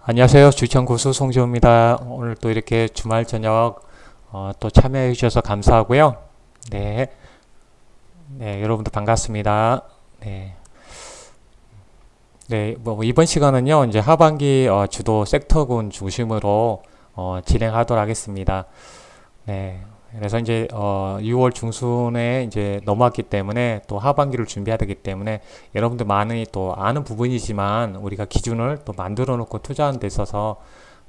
안녕하세요. 주천구수 송지호입니다. 오늘 또 이렇게 주말 저녁 또 참여해 주셔서 감사하고요. 네, 네, 여러분들 반갑습니다. 네, 네, 뭐 이번 시간은요, 이제 하반기 주도 섹터군 중심으로 진행하도록 하겠습니다. 네, 그래서 이제 6월 중순에 이제 넘어왔기 때문에 또 하반기를 준비해야 되기 때문에 여러분들 많이 또 아는 부분이지만 우리가 기준을 또 만들어 놓고 투자하는 데 있어서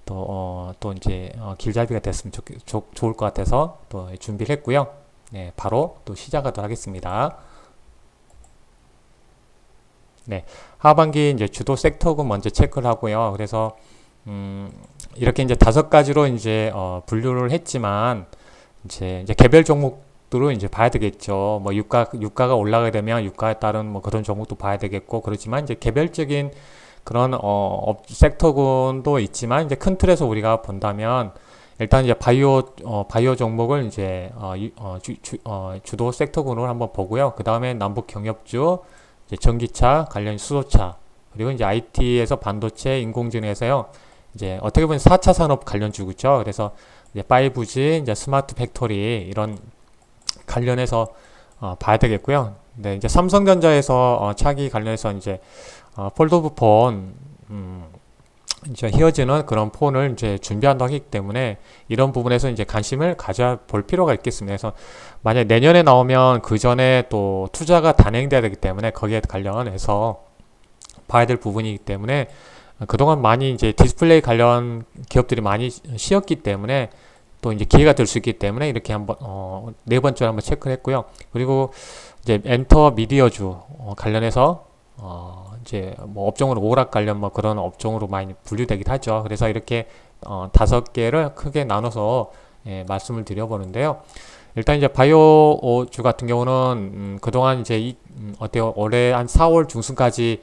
또 이제 길잡이가 됐으면 좋을 것 같아서 또 준비를 했고요. 네, 바로 또 시작하도록 하겠습니다. 네, 하반기 이제 주도 섹터군 먼저 체크를 하고요. 그래서 음, 이렇게 이제 5가지로 이제 분류를 했지만 이제 개별 종목들을 이제 봐야 되겠죠. 뭐 유가가 올라가게 되면 유가에 따른 뭐 그런 종목도 봐야 되겠고 그렇지만 이제 개별적인 그런 섹터군도 있지만 이제 큰 틀에서 우리가 본다면 일단 이제 바이오 종목을 이제 주도 섹터군으로 한번 보고요. 그 다음에 남북 경협주, 이제 전기차 관련 수소차 그리고 이제 IT에서 반도체, 인공지능에서요. 이제 어떻게 보면 4차 산업 관련주겠죠. 그래서 이제 5G, 이제 스마트 팩토리 이런 관련해서 봐야 되겠고요. 네, 이제 삼성전자에서 차기 관련해서 이제 폴더브 폰, 이제 히어지는 그런 폰을 이제 준비한다고 하기 때문에 이런 부분에서 이제 관심을 가져볼 필요가 있겠습니다. 그래서 만약 내년에 나오면 그 전에 또 투자가 단행돼야 되기 때문에 거기에 관련해서 봐야 될 부분이기 때문에 그동안 많이 이제 디스플레이 관련 기업들이 많이 쉬었기 때문에 또 이제 기회가 될 수 있기 때문에 이렇게 한번 네 번째로 한번 체크를 했고요. 그리고 이제 엔터 미디어주 관련해서 이제 뭐 업종으로 오락 관련 뭐 그런 업종으로 많이 분류되기도 하죠. 그래서 이렇게 5개를 크게 나눠서 말씀을 드려보는데요. 일단 이제 바이오주 같은 경우는 그동안 이제 어때요? 올해 한 4월 중순까지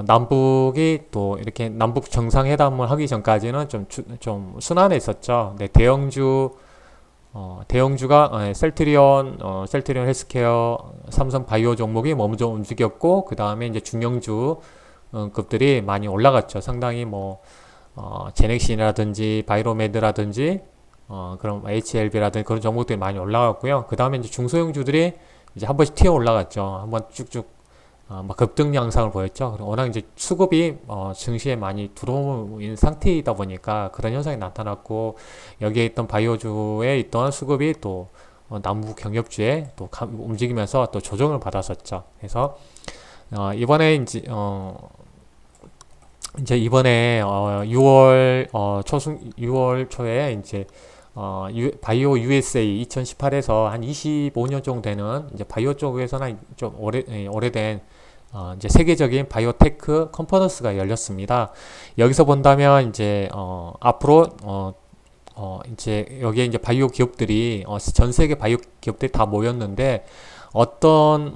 남북이 또 이렇게 남북 정상회담을 하기 전까지는 좀 순환해 있었죠. 네, 대형주가 셀트리온 헬스케어, 삼성 바이오 종목이 먼저 움직였고 그 다음에 이제 중형주 급들이 많이 올라갔죠. 상당히 뭐 제넥신이라든지 바이로메드라든지 그런 HLB라든지 그런 종목들이 많이 올라갔고요. 그 다음에 이제 중소형주들이 이제 한 번씩 튀어 올라갔죠. 한번 쭉쭉 막 급등 양상을 보였죠. 워낙 이제 수급이 증시에 많이 들어온 상태이다 보니까 그런 현상이 나타났고 여기에 있던 바이오주에 있던 수급이 또 남북 경협주에 또 움직이면서 또 조정을 받았었죠. 그래서 이제 이번에 6월 초에 이제 바이오 USA 2018에서 한 25년 정도 되는 이제 바이오 쪽에서는 좀 오래된 이제 세계적인 바이오테크 컨퍼런스가 열렸습니다. 여기서 본다면 이제 앞으로 이제 여기에 이제 바이오 기업들이 전 세계 바이오 기업들이 다 모였는데 어떤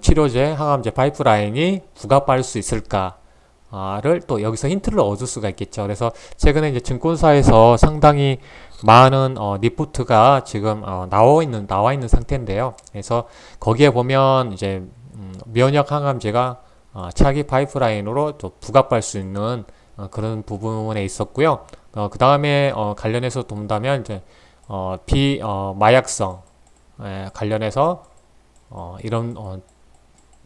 치료제, 항암제 파이프라인이 부각받을 수 있을까를 또 여기서 힌트를 얻을 수가 있겠죠. 그래서 최근에 이제 증권사에서 상당히 많은 리포트가 지금 나와 있는 상태인데요. 그래서 거기에 보면 이제 면역 항암제가 차기 파이프라인으로 또 부각받을 수 있는 그런 부분에 있었고요. 그 다음에 관련해서 본다면 이제 비마약성 관련해서 이런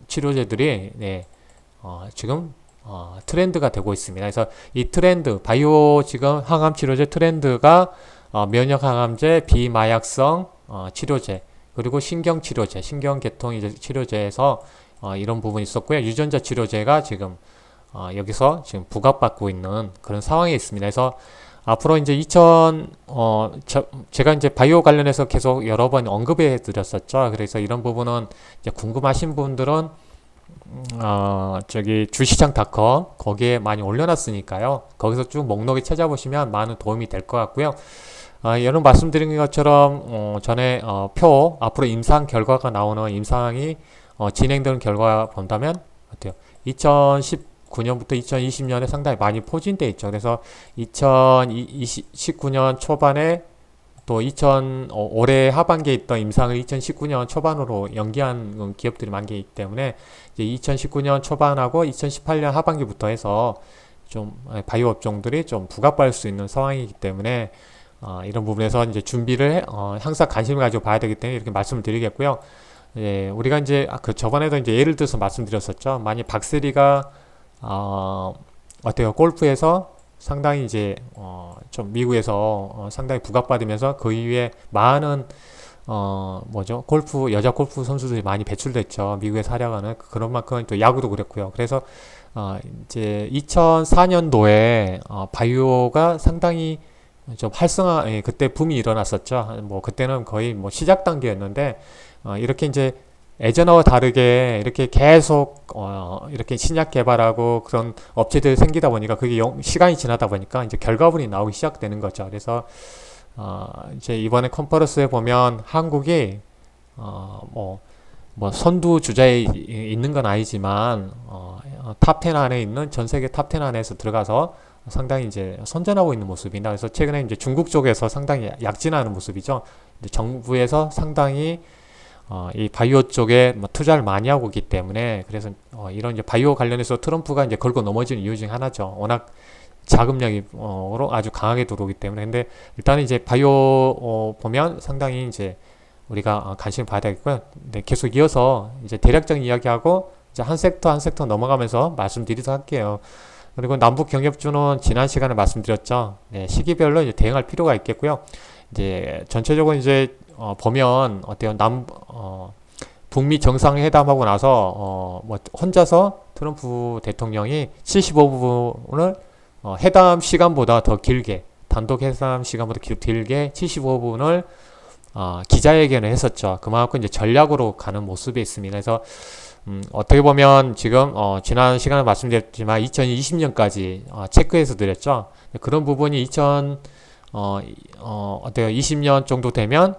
치료제들이 네, 지금 트렌드가 되고 있습니다. 그래서 이 트렌드 바이오 지금 항암 치료제 트렌드가 면역 항암제, 비마약성 치료제 그리고 신경치료제, 신경계통 이제 치료제에서 이런 부분이 있었고요. 유전자 치료제가 지금 여기서 지금 부각받고 있는 그런 상황에 있습니다. 그래서 앞으로 이제 제가 이제 바이오 관련해서 계속 여러 번 언급해 드렸었죠. 그래서 이런 부분은 이제 궁금하신 분들은 저기 주시장닷컴 거기에 많이 올려놨으니까요. 거기서 쭉 목록에 찾아보시면 많은 도움이 될 것 같고요. 여러분 말씀드린 것처럼 전에 앞으로 임상 결과가 나오는 임상이 진행되는 결과 본다면 어때요? 2019년부터 2020년에 상당히 많이 포진되어 있죠. 그래서 2019년 초반에 또 올해 하반기에 있던 임상을 2019년 초반으로 연기한 기업들이 많기 때문에 이제 2019년 초반하고 2018년 하반기부터 해서 좀 바이오 업종들이 좀 부각받을 수 있는 상황이기 때문에 이런 부분에서 이제 준비를 항상 관심을 가지고 봐야 되기 때문에 이렇게 말씀을 드리겠고요. 예, 우리가 이제 그 저번에도 이제 예를 들어서 말씀드렸었죠. 만약 박세리가 어때요? 골프에서 상당히 이제 좀 미국에서 상당히 부각받으면서 그 이후에 많은 뭐죠? 여자 골프 선수들이 많이 배출됐죠. 미국에서 활약하는 그런 만큼 또 야구도 그랬고요. 그래서 이제 2004년도에 바이오가 상당히 좀 활성화, 그때 붐이 일어났었죠. 뭐 그때는 거의 뭐 시작 단계였는데 이렇게 이제 예전와 다르게 이렇게 계속 이렇게 신약 개발하고 그런 업체들이 생기다 보니까 그게 시간이 지나다 보니까 이제 결과물이 나오기 시작되는 거죠. 그래서 이제 이번에 컨퍼런스에 보면 한국이 뭐 선두 주자에 있는 건 아니지만 탑10 안에 있는 전 세계 탑10 안에서 들어가서 상당히 이제 선전하고 있는 모습이다. 그래서 최근에 이제 중국 쪽에서 상당히 약진하는 모습이죠. 정부에서 상당히 이 바이오 쪽에 뭐 투자를 많이 하고 있기 때문에 그래서 이런 이제 바이오 관련해서 트럼프가 이제 걸고 넘어지는 이유 중에 하나죠. 워낙 자금력으로 아주 강하게 들어오기 때문에. 근데 일단은 이제 바이오 보면 상당히 이제 우리가 관심을 봐야 되겠고요. 네, 계속 이어서 이제 대략적인 이야기하고 이제 한 섹터 한 섹터 넘어가면서 말씀드리도록 할게요. 그리고 남북 경협주는 지난 시간에 말씀드렸죠. 네, 시기별로 이제 대응할 필요가 있겠고요. 이제 전체적으로 이제 보면 어때요? 북미 정상회담하고 나서 뭐 혼자서 트럼프 대통령이 75분을 회담 시간보다 더 길게 단독 회담 시간보다 길게 75분을 기자회견을 했었죠. 그만큼 이제 전략으로 가는 모습이 있습니다. 그래서 어떻게 보면 지금 지난 시간에 말씀드렸지만 2020년까지 체크해서 드렸죠. 그런 부분이 어때요? 20년 정도 되면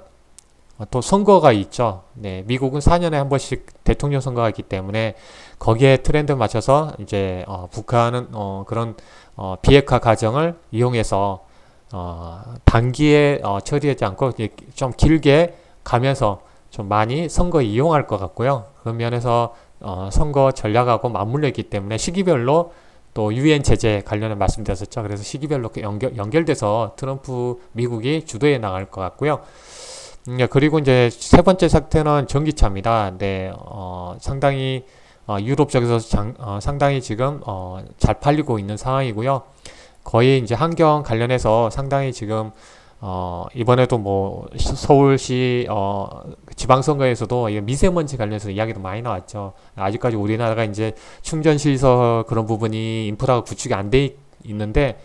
또 선거가 있죠. 네, 미국은 4년에 한 번씩 대통령 선거가 있기 때문에 거기에 트렌드에 맞춰서 이제 북한은 그런 비핵화 과정을 이용해서 단기에 처리하지 않고 좀 길게 가면서 좀 많이 선거에 이용할 것 같고요. 그런 면에서 선거 전략하고 맞물려 있기 때문에 시기별로 또 유엔 제재 관련해 말씀드렸었죠. 그래서 시기별로 연결돼서 트럼프 미국이 주도해 나갈 것 같고요. 그리고 이제 세 번째 사태는 전기차입니다. 네, 상당히 유럽 쪽에서 상당히 지금 잘 팔리고 있는 상황이고요. 거의 이제 환경 관련해서 상당히 지금 이번에도 뭐 서울시 지방선거에서도 미세먼지 관련해서 이야기도 많이 나왔죠. 아직까지 우리나라가 이제 충전시설 그런 부분이 인프라가 구축이 안 돼 있는데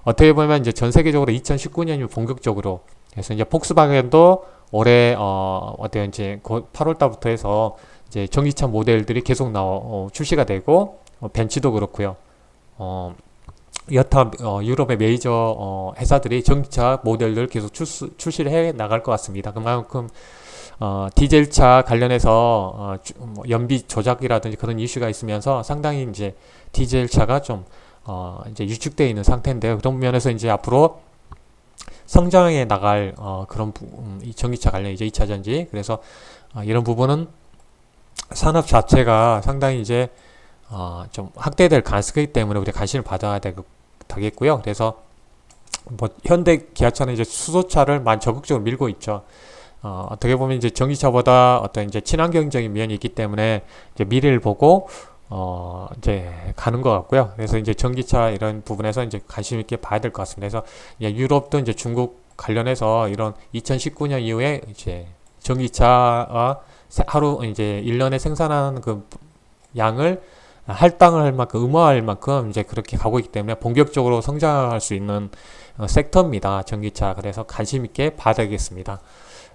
어떻게 보면 이제 전 세계적으로 2019년이 본격적으로 그래서 이제 폭스바겐도 올해 어때요? 이제 8월 달부터 해서 이제 전기차 모델들이 계속 출시가 되고 벤츠도 그렇고요. 여타 유럽의 메이저 회사들이 전기차 모델들 계속 출시를 해 나갈 것 같습니다. 그만큼 디젤차 관련해서 뭐 연비 조작이라든지 그런 이슈가 있으면서 상당히 이제 디젤차가 좀 이제 유축되어 있는 상태인데요. 그런 면에서 이제 앞으로 성장해 나갈 그런 이 전기차 관련 이제 2차 전지 그래서 이런 부분은 산업 자체가 상당히 이제 좀 확대될 가능성이 있기 때문에 우리가 관심을 받아야 되겠고요. 그래서 뭐 현대 기아차는 이제 수소차를 많이 적극적으로 밀고 있죠. 어떻게 보면 이제 전기차보다 어떤 이제 친환경적인 면이 있기 때문에 이제 미래를 보고 이제 가는 것 같고요. 그래서 이제 전기차 이런 부분에서 이제 관심 있게 봐야 될 것 같습니다. 그래서 이제 유럽도 이제 중국 관련해서 이런 2019년 이후에 이제 전기차가 하루 이제 1년에 생산하는 그 양을 할당을 할 만큼 의무화할 만큼 이제 그렇게 가고 있기 때문에 본격적으로 성장할 수 있는 섹터입니다. 전기차. 그래서 관심 있게 봐야 되겠습니다.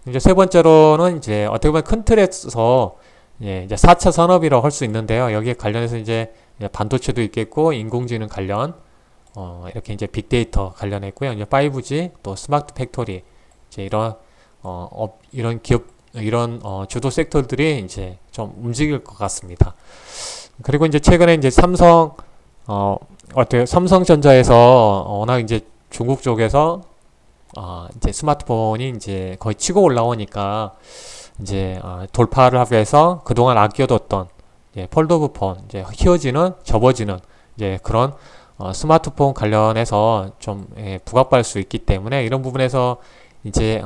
이제 세 번째로는 이제 어떻게 보면 큰 틀에서 이제 4차 산업이라고 할 수 있는데요. 여기에 관련해서 이제 반도체도 있겠고 인공지능 관련 이렇게 이제 빅데이터 관련했고요. 이제 5G 또 스마트 팩토리 이제 이런 이런 기업 이런 주도 섹터들이 이제 좀 움직일 것 같습니다. 그리고 이제 최근에 이제 어때요? 삼성전자에서 워낙 이제 중국 쪽에서 이제 스마트폰이 이제 거의 치고 올라오니까 이제 돌파를 하기 위해서 그동안 아껴뒀던 폴더브 폰 이제 휘어지는 접어지는 이제 그런 스마트폰 관련해서 좀 부각받을 수 있기 때문에 이런 부분에서 이제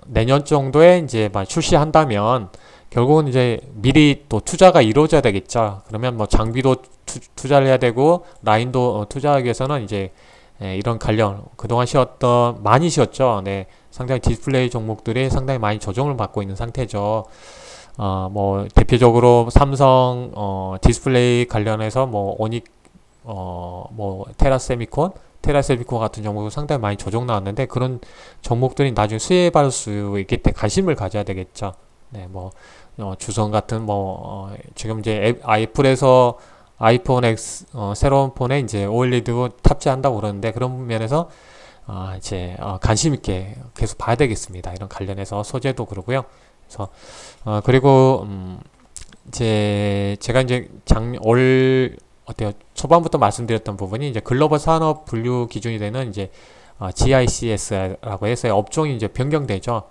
내년 정도에 이제 출시한다면 결국은 이제 미리 또 투자가 이루어져야 되겠죠. 그러면 뭐 장비도 투자를 해야 되고 라인도 투자하기 위해서는 이제 이런 관련 그동안 많이 쉬었죠. 네, 상당히 디스플레이 종목들이 상당히 많이 조정을 받고 있는 상태죠. 뭐 대표적으로 삼성 디스플레이 관련해서 뭐 뭐 테라세미콘 같은 종목도 상당히 많이 조정 나왔는데 그런 종목들이 나중에 수혜받을 수 있기 때문에 관심을 가져야 되겠죠. 네, 뭐 주성 같은 지금 이제 애플에서 아이폰 X 새로운 폰에 이제 OLED 탑재한다고 그러는데 그런 면에서 이제 관심 있게 계속 봐야 되겠습니다. 이런 관련해서 소재도 그러고요. 그래서 그리고 이제 제가 이제 어때요? 초반부터 말씀드렸던 부분이 이제 글로벌 산업 분류 기준이 되는 이제 GICS라고 해서 업종이 이제 변경되죠.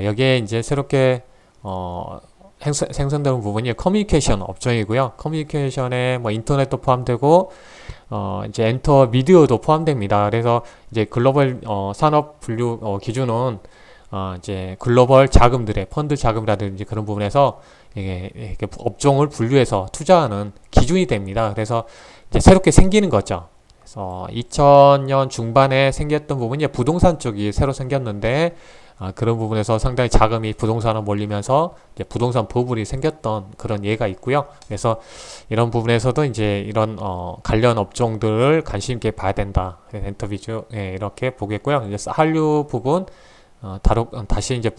여기에 이제 새롭게 생성되는 부분이 커뮤니케이션 업종이고요. 커뮤니케이션에 뭐 인터넷도 포함되고 이제 엔터 미디어도 포함됩니다. 그래서 이제 글로벌 산업 분류 기준은 이제 글로벌 자금들의 펀드 자금이라든지 그런 부분에서 이게 업종을 분류해서 투자하는 기준이 됩니다. 그래서 이제 새롭게 생기는 거죠. 그래서 2000년 중반에 생겼던 부분이 부동산 쪽이 새로 생겼는데 그런 부분에서 상당히 자금이 부동산으로 몰리면서 이제 부동산 버블이 생겼던 그런 예가 있고요. 그래서 이런 부분에서도 이제 이런 관련 업종들을 관심 있게 봐야 된다. 엔터비주 이렇게 보겠고요. 이제 한류 부분 다시 이제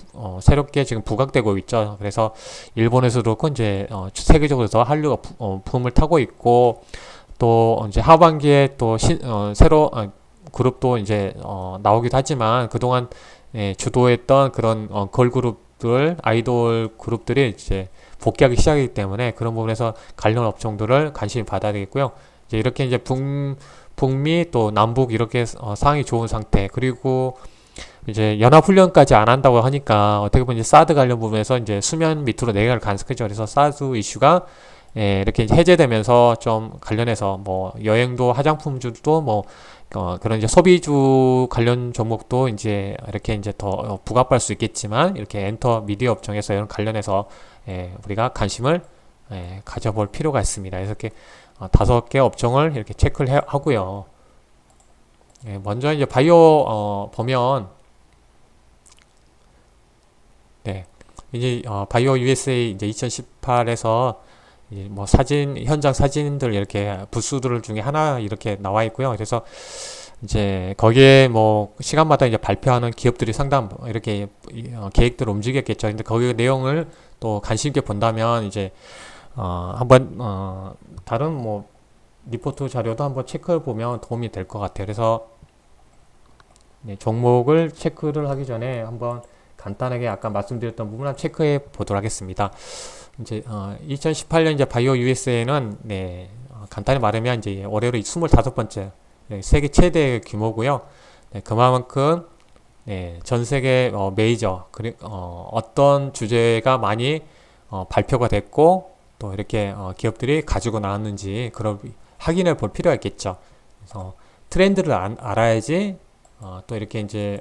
새롭게 지금 부각되고 있죠. 그래서 일본에서도 그렇고 이제 세계적으로서 한류가 붐을 타고 있고 또 이제 하반기에 또 새로 그룹도 이제 나오기도 하지만 그동안 주도했던 그런 걸그룹들 아이돌 그룹들이 이제 복귀하기 시작이기 때문에 그런 부분에서 관련 업종들을 관심을 받아야 되겠고요. 이제 이렇게 이제 북미 또 남북 이렇게 상황이 좋은 상태 그리고 이제 연합훈련까지 안 한다고 하니까 어떻게 보면 이제 사드 관련 부분에서 이제 수면 밑으로 내려갈 가능성이 크죠. 그래서 사드 이슈가 이렇게 해제되면서 좀 관련해서 뭐 여행도 화장품주도 뭐 그런 이제 소비주 관련 종목도 이제 이렇게 이제 더 부각받을 수 있겠지만 이렇게 엔터 미디어 업종에서 이런 관련해서 우리가 관심을 가져볼 필요가 있습니다. 그래서 이렇게 5개 업종을 이렇게 체크를 하고요. 먼저 이제 바이오 보면 이제 바이오 USA 이제 2018에서 이제 뭐 현장 사진들 이렇게 부스들 중에 하나 이렇게 나와 있고요. 그래서 이제 거기에 뭐 시간마다 이제 발표하는 기업들이 상당 이렇게 계획들을 움직였겠죠. 근데 거기 내용을 또 관심 있게 본다면 이제 한번 다른 뭐 리포트 자료도 한번 체크해 보면 도움이 될 것 같아요. 그래서 종목을 체크를 하기 전에 한번 간단하게 아까 말씀드렸던 부분을 체크해 보도록 하겠습니다. 이제 2018년 이제 바이오 USA는 간단히 말하면 이제 올해로 25번째 세계 최대 규모고요. 그만큼 전 세계 메이저 어떤 주제가 많이 발표가 됐고 또 이렇게 기업들이 가지고 나왔는지 그걸 확인해 볼 필요가 있겠죠. 그래서 트렌드를 알아야지 또 이렇게 이제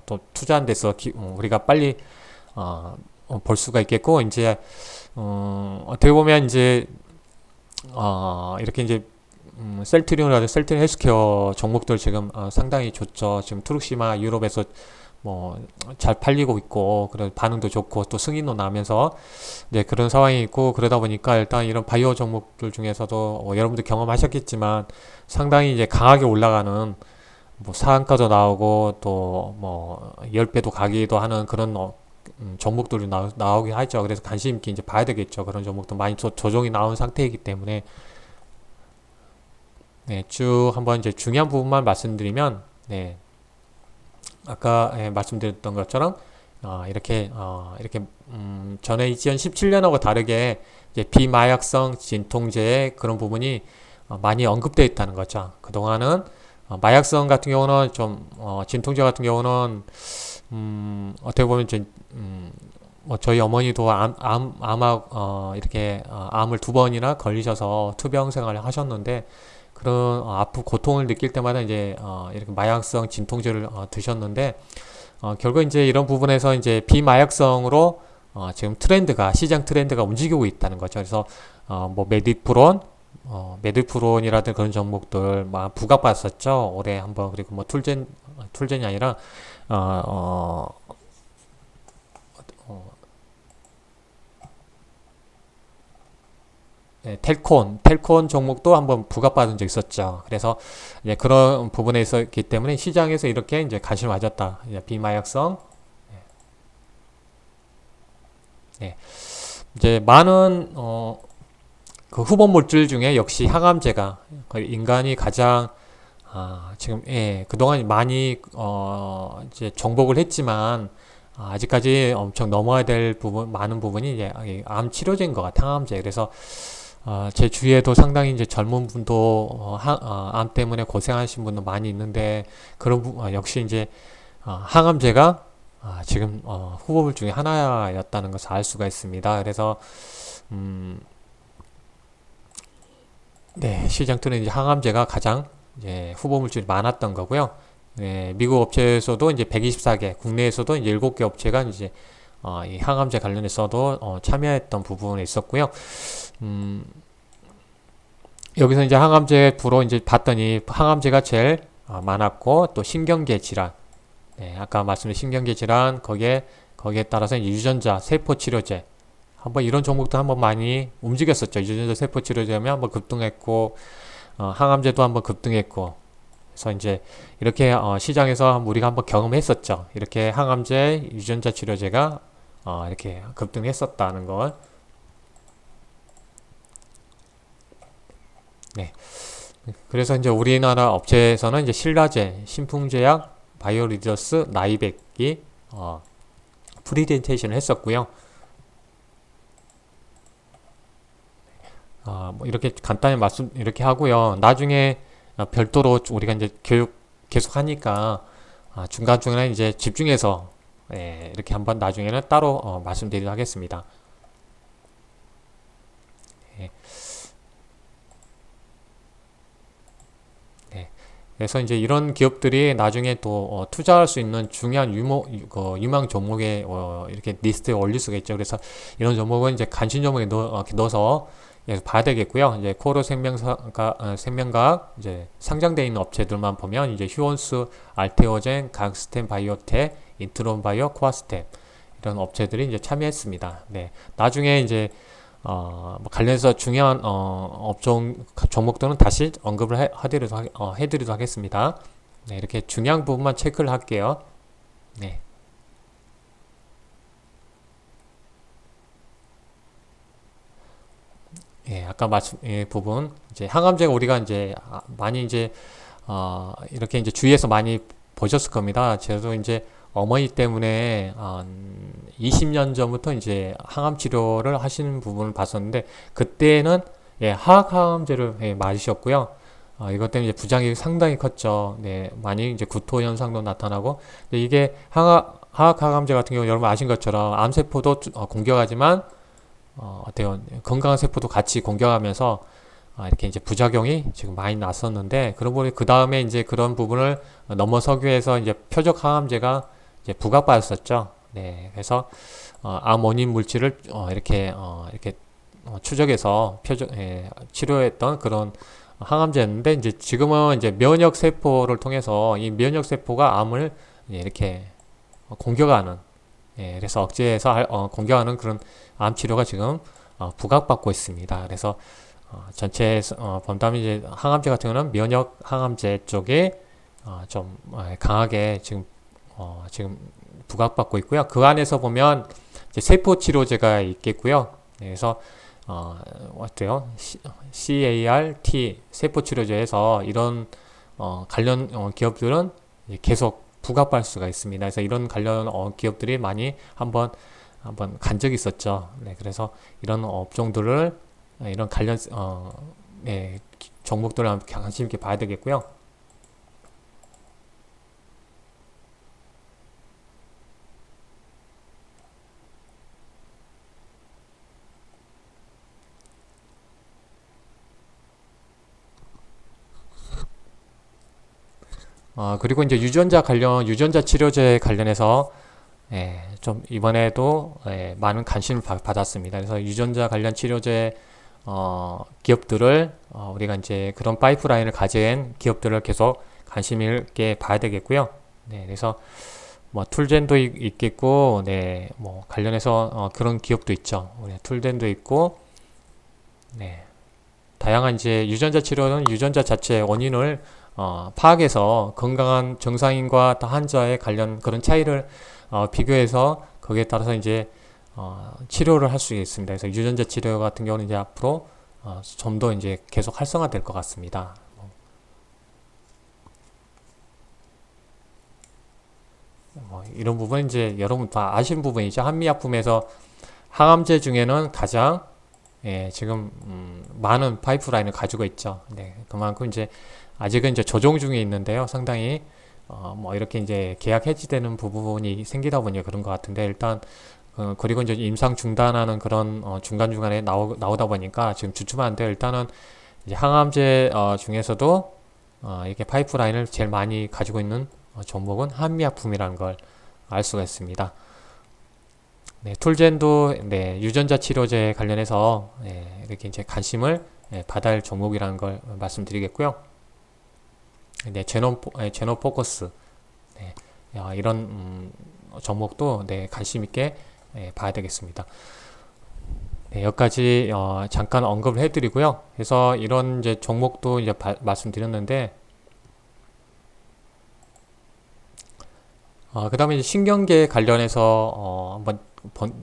또 투자한 데서 우리가 빨리 볼 수가 있겠고 이제 어떻게 보면 이제 이렇게 이제 셀트리온이라든지 셀트리온 헬스케어 종목들 지금 상당히 좋죠. 지금 트룩시마 유럽에서 뭐 잘 팔리고 있고 그런 반응도 좋고 또 승인도 나면서 이제 그런 상황이 있고 그러다 보니까 일단 이런 바이오 종목들 중에서도 여러분들 경험하셨겠지만 상당히 이제 강하게 올라가는 뭐 상한가도 나오고 또 뭐 10배도 가기도 하는 그런 종목들이 나오긴 하죠. 그래서 관심 있게 이제 봐야 되겠죠. 그런 종목도 많이 조정이 나온 상태이기 때문에 쭉 한번 이제 중요한 부분만 말씀드리면 아까 말씀드렸던 것처럼 이렇게 전에 2017년하고 다르게 이제 비마약성 진통제의 그런 부분이 많이 언급되어 있다는 거죠. 그동안은 마약성 같은 경우는 좀 진통제 같은 경우는 어떻게 보면 이제 뭐 저희 어머니도 이렇게 암을 2번이나 걸리셔서 투병 생활을 하셨는데 그런 아프 고통을 느낄 때마다 이제 이렇게 마약성 진통제를 드셨는데 결국 이제 이런 부분에서 이제 비마약성으로 지금 트렌드가 시장 트렌드가 움직이고 있다는 거죠. 그래서 뭐 메디프론이라든 그런 종목들 막 부각받았었죠. 올해 한번 그리고 뭐 툴젠이 아니라 어, 어, 어, 네, 텔콘 종목도 한번 부각받은 적 있었죠. 그래서 이제 그런 부분에 있었기 때문에 시장에서 이렇게 이제 관심을 가졌다. 이제 비마약성. 네. 이제 많은 그 후보 물질 중에 역시 항암제가 거의 인간이 가장 지금 그동안 많이 이제 정복을 했지만 아직까지 엄청 넘어야 될 부분 많은 부분이 이제 암 치료제인 것 같아요. 항암제. 그래서 제 주위에도 상당히 이제 젊은 분도 암 때문에 고생하신 분도 많이 있는데 그런 역시 이제 항암제가 지금 후보물 중에 하나였다는 것을 알 수가 있습니다. 그래서 음, 네, 시장 트는 이제 항암제가 가장 이제 후보 물질이 많았던 거고요. 네, 미국 업체에서도 이제 124개, 국내에서도 이제 7개 업체가 이제 이 항암제 관련해서도 참여했던 부분이 있었고요. 음, 여기서 이제 항암제 부로 이제 봤더니 항암제가 제일 많았고 또 신경계 질환, 네, 아까 말씀드린 신경계 질환 거기에 따라서 이제 유전자 세포 치료제 한번 이런 종목도 한번 많이 움직였었죠. 유전자 세포 치료제면 한번 급등했고 항암제도 한번 급등했고 그래서 이제 이렇게 시장에서 우리가 한번 경험했었죠. 이렇게 항암제, 유전자 치료제가 이렇게 급등했었다는 걸. 네. 그래서 이제 우리나라 업체에서는 이제 신라제, 신풍제약, 바이오리더스, 나이백이 프리젠테이션을 했었고요. 뭐 이렇게 간단히 말씀 이렇게 하고요. 나중에 별도로 우리가 이제 교육 계속 하니까 중간중간에 이제 집중해서 이렇게 한번 나중에는 따로 말씀드리도록 하겠습니다. 예, 네. 그래서 이제 이런 기업들이 나중에 또 투자할 수 있는 중요한 유망 종목에 이렇게 리스트에 올릴 수가 있죠. 그래서 이런 종목은 이제 관심 종목에 넣어서 봐야 되겠고요. 이제 코로 생명과학 이제 상장되어 있는 업체들만 보면 이제 휴원스, 알테오젠, 강스텐 바이오텍, 인트론 바이오, 코아스템 이런 업체들이 이제 참여했습니다. 네. 나중에 이제 뭐 관련해서 중요한 업종 종목들은 다시 언급을 해드리도록 하겠습니다. 네, 이렇게 중요한 부분만 체크를 할게요. 네. 예, 아까 말씀 부분 이제 항암제가 우리가 이제 많이 이제 이렇게 이제 주위에서 많이 보셨을 겁니다. 저도 이제 어머니 때문에 20년 전부터 이제 항암 치료를 하시는 부분을 봤었는데 그때는 화학 항암제를 맞으셨고요. 이것 때문에 이제 부작용이 상당히 컸죠. 네, 많이 이제 구토 현상도 나타나고 근데 이게 화학 항암제 같은 경우 여러분 아신 것처럼 암세포도 공격하지만 어때요? 건강한 세포도 같이 공격하면서 이렇게 이제 부작용이 지금 많이 났었는데 그런 부분이 그 다음에 이제 그런 부분을 넘어서기 위해서 이제 표적 항암제가 이제 부각받았었죠. 네, 그래서 암 원인 물질을 이렇게 추적해서 치료했던 그런 항암제였는데 이제 지금은 이제 면역 세포를 통해서 이 면역 세포가 암을 이렇게 공격하는 그래서 억제해서 공격하는 그런 암 치료가 지금 부각받고 있습니다. 그래서 전체 본다면 이제 항암제 같은 경우는 면역 항암제 쪽에 좀 강하게 지금 부각받고 있고요. 그 안에서 보면 이제 세포 치료제가 있겠고요. 그래서 어때요? CAR-T 세포 치료제에서 이런 관련 기업들은 계속 부각받을 수가 있습니다. 그래서 이런 관련 기업들이 많이 한번 간 적이 있었죠. 네, 그래서 이런 업종들을 이런 관련 종목들을 관심 있게 봐야 되겠고요. 그리고 이제 유전자 치료제 관련해서 좀 이번에도 많은 관심을 받았습니다. 그래서 유전자 관련 치료제 기업들을 우리가 이제 그런 파이프라인을 가진 기업들을 계속 관심 있게 봐야 되겠고요. 네, 그래서 뭐 툴젠도 있겠고, 네, 뭐 관련해서 그런 기업도 있죠. 툴젠도 있고, 네, 다양한 이제 유전자 치료는 유전자 자체의 원인을 파악해서 건강한 정상인과 환자의 관련 그런 차이를 비교해서 거기에 따라서 이제 치료를 할 수 있습니다. 그래서 유전자 치료 같은 경우는 이제 앞으로 좀 더 이제 계속 활성화될 것 같습니다. 뭐 이런 부분 이제 여러분 다 아시는 부분이죠. 한미약품에서 항암제 중에는 가장 지금 많은 파이프라인을 가지고 있죠. 네, 그만큼 이제 아직은 이제 조정 중에 있는데요. 상당히 뭐 이렇게 이제 계약 해지되는 부분이 생기다 보니 그런 것 같은데 일단 그리고 이제 임상 중단하는 그런 중간중간에 나오다 보니까 지금 주춤 안 돼요. 일단은 이제 항암제 중에서도 이렇게 파이프라인을 제일 많이 가지고 있는 종목은 한미약품이라는 걸 알 수가 있습니다. 네, 툴젠도 네, 유전자 치료제 관련해서 이렇게 이제 관심을 받아야 할 종목이라는 걸 말씀드리겠고요. 네, 제노포커스 네, 이런 종목도 네, 관심 있게 봐야 되겠습니다. 네, 여기까지 잠깐 언급을 해드리고요. 그래서 이런 이제 종목도 이제 말씀드렸는데, 그 다음에 이제 신경계 관련해서 한번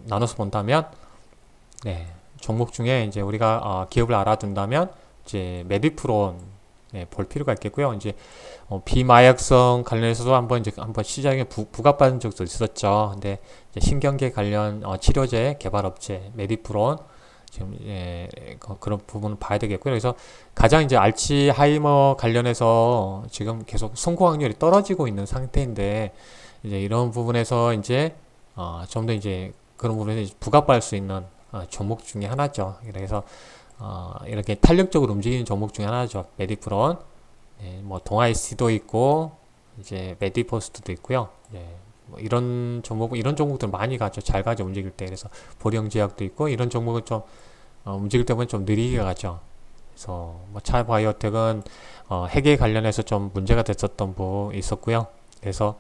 나눠서 본다면, 네, 종목 중에 이제 우리가 기업을 알아둔다면 이제 메디프론 볼 필요가 있겠고요. 이제 비마약성 관련해서도 한번 시장에 부각받은 적도 있었죠. 근데 이제 신경계 관련 치료제 개발업체 메디프론 지금 그런 부분을 봐야 되겠고요. 그래서 가장 이제 알츠하이머 관련해서 지금 계속 성공 확률이 떨어지고 있는 상태인데 이제 이런 부분에서 이제 좀 더 이제 그런 부분에서 부각받을 수 있는 종목 중에 하나죠. 그래서 이렇게 탄력적으로 움직이는 종목 중에 하나죠. 메디프론, 뭐 동아이스도 있고 이제 메디포스트도 있고요. 뭐 이런 종목들 많이 가죠. 잘 가죠. 움직일 때. 그래서 보령제약도 있고 이런 종목은 좀 움직일 때 보면 좀 느리게 가죠. 그래서 뭐 차바이오텍은 핵에 관련해서 좀 문제가 됐었던 부 있었고요. 그래서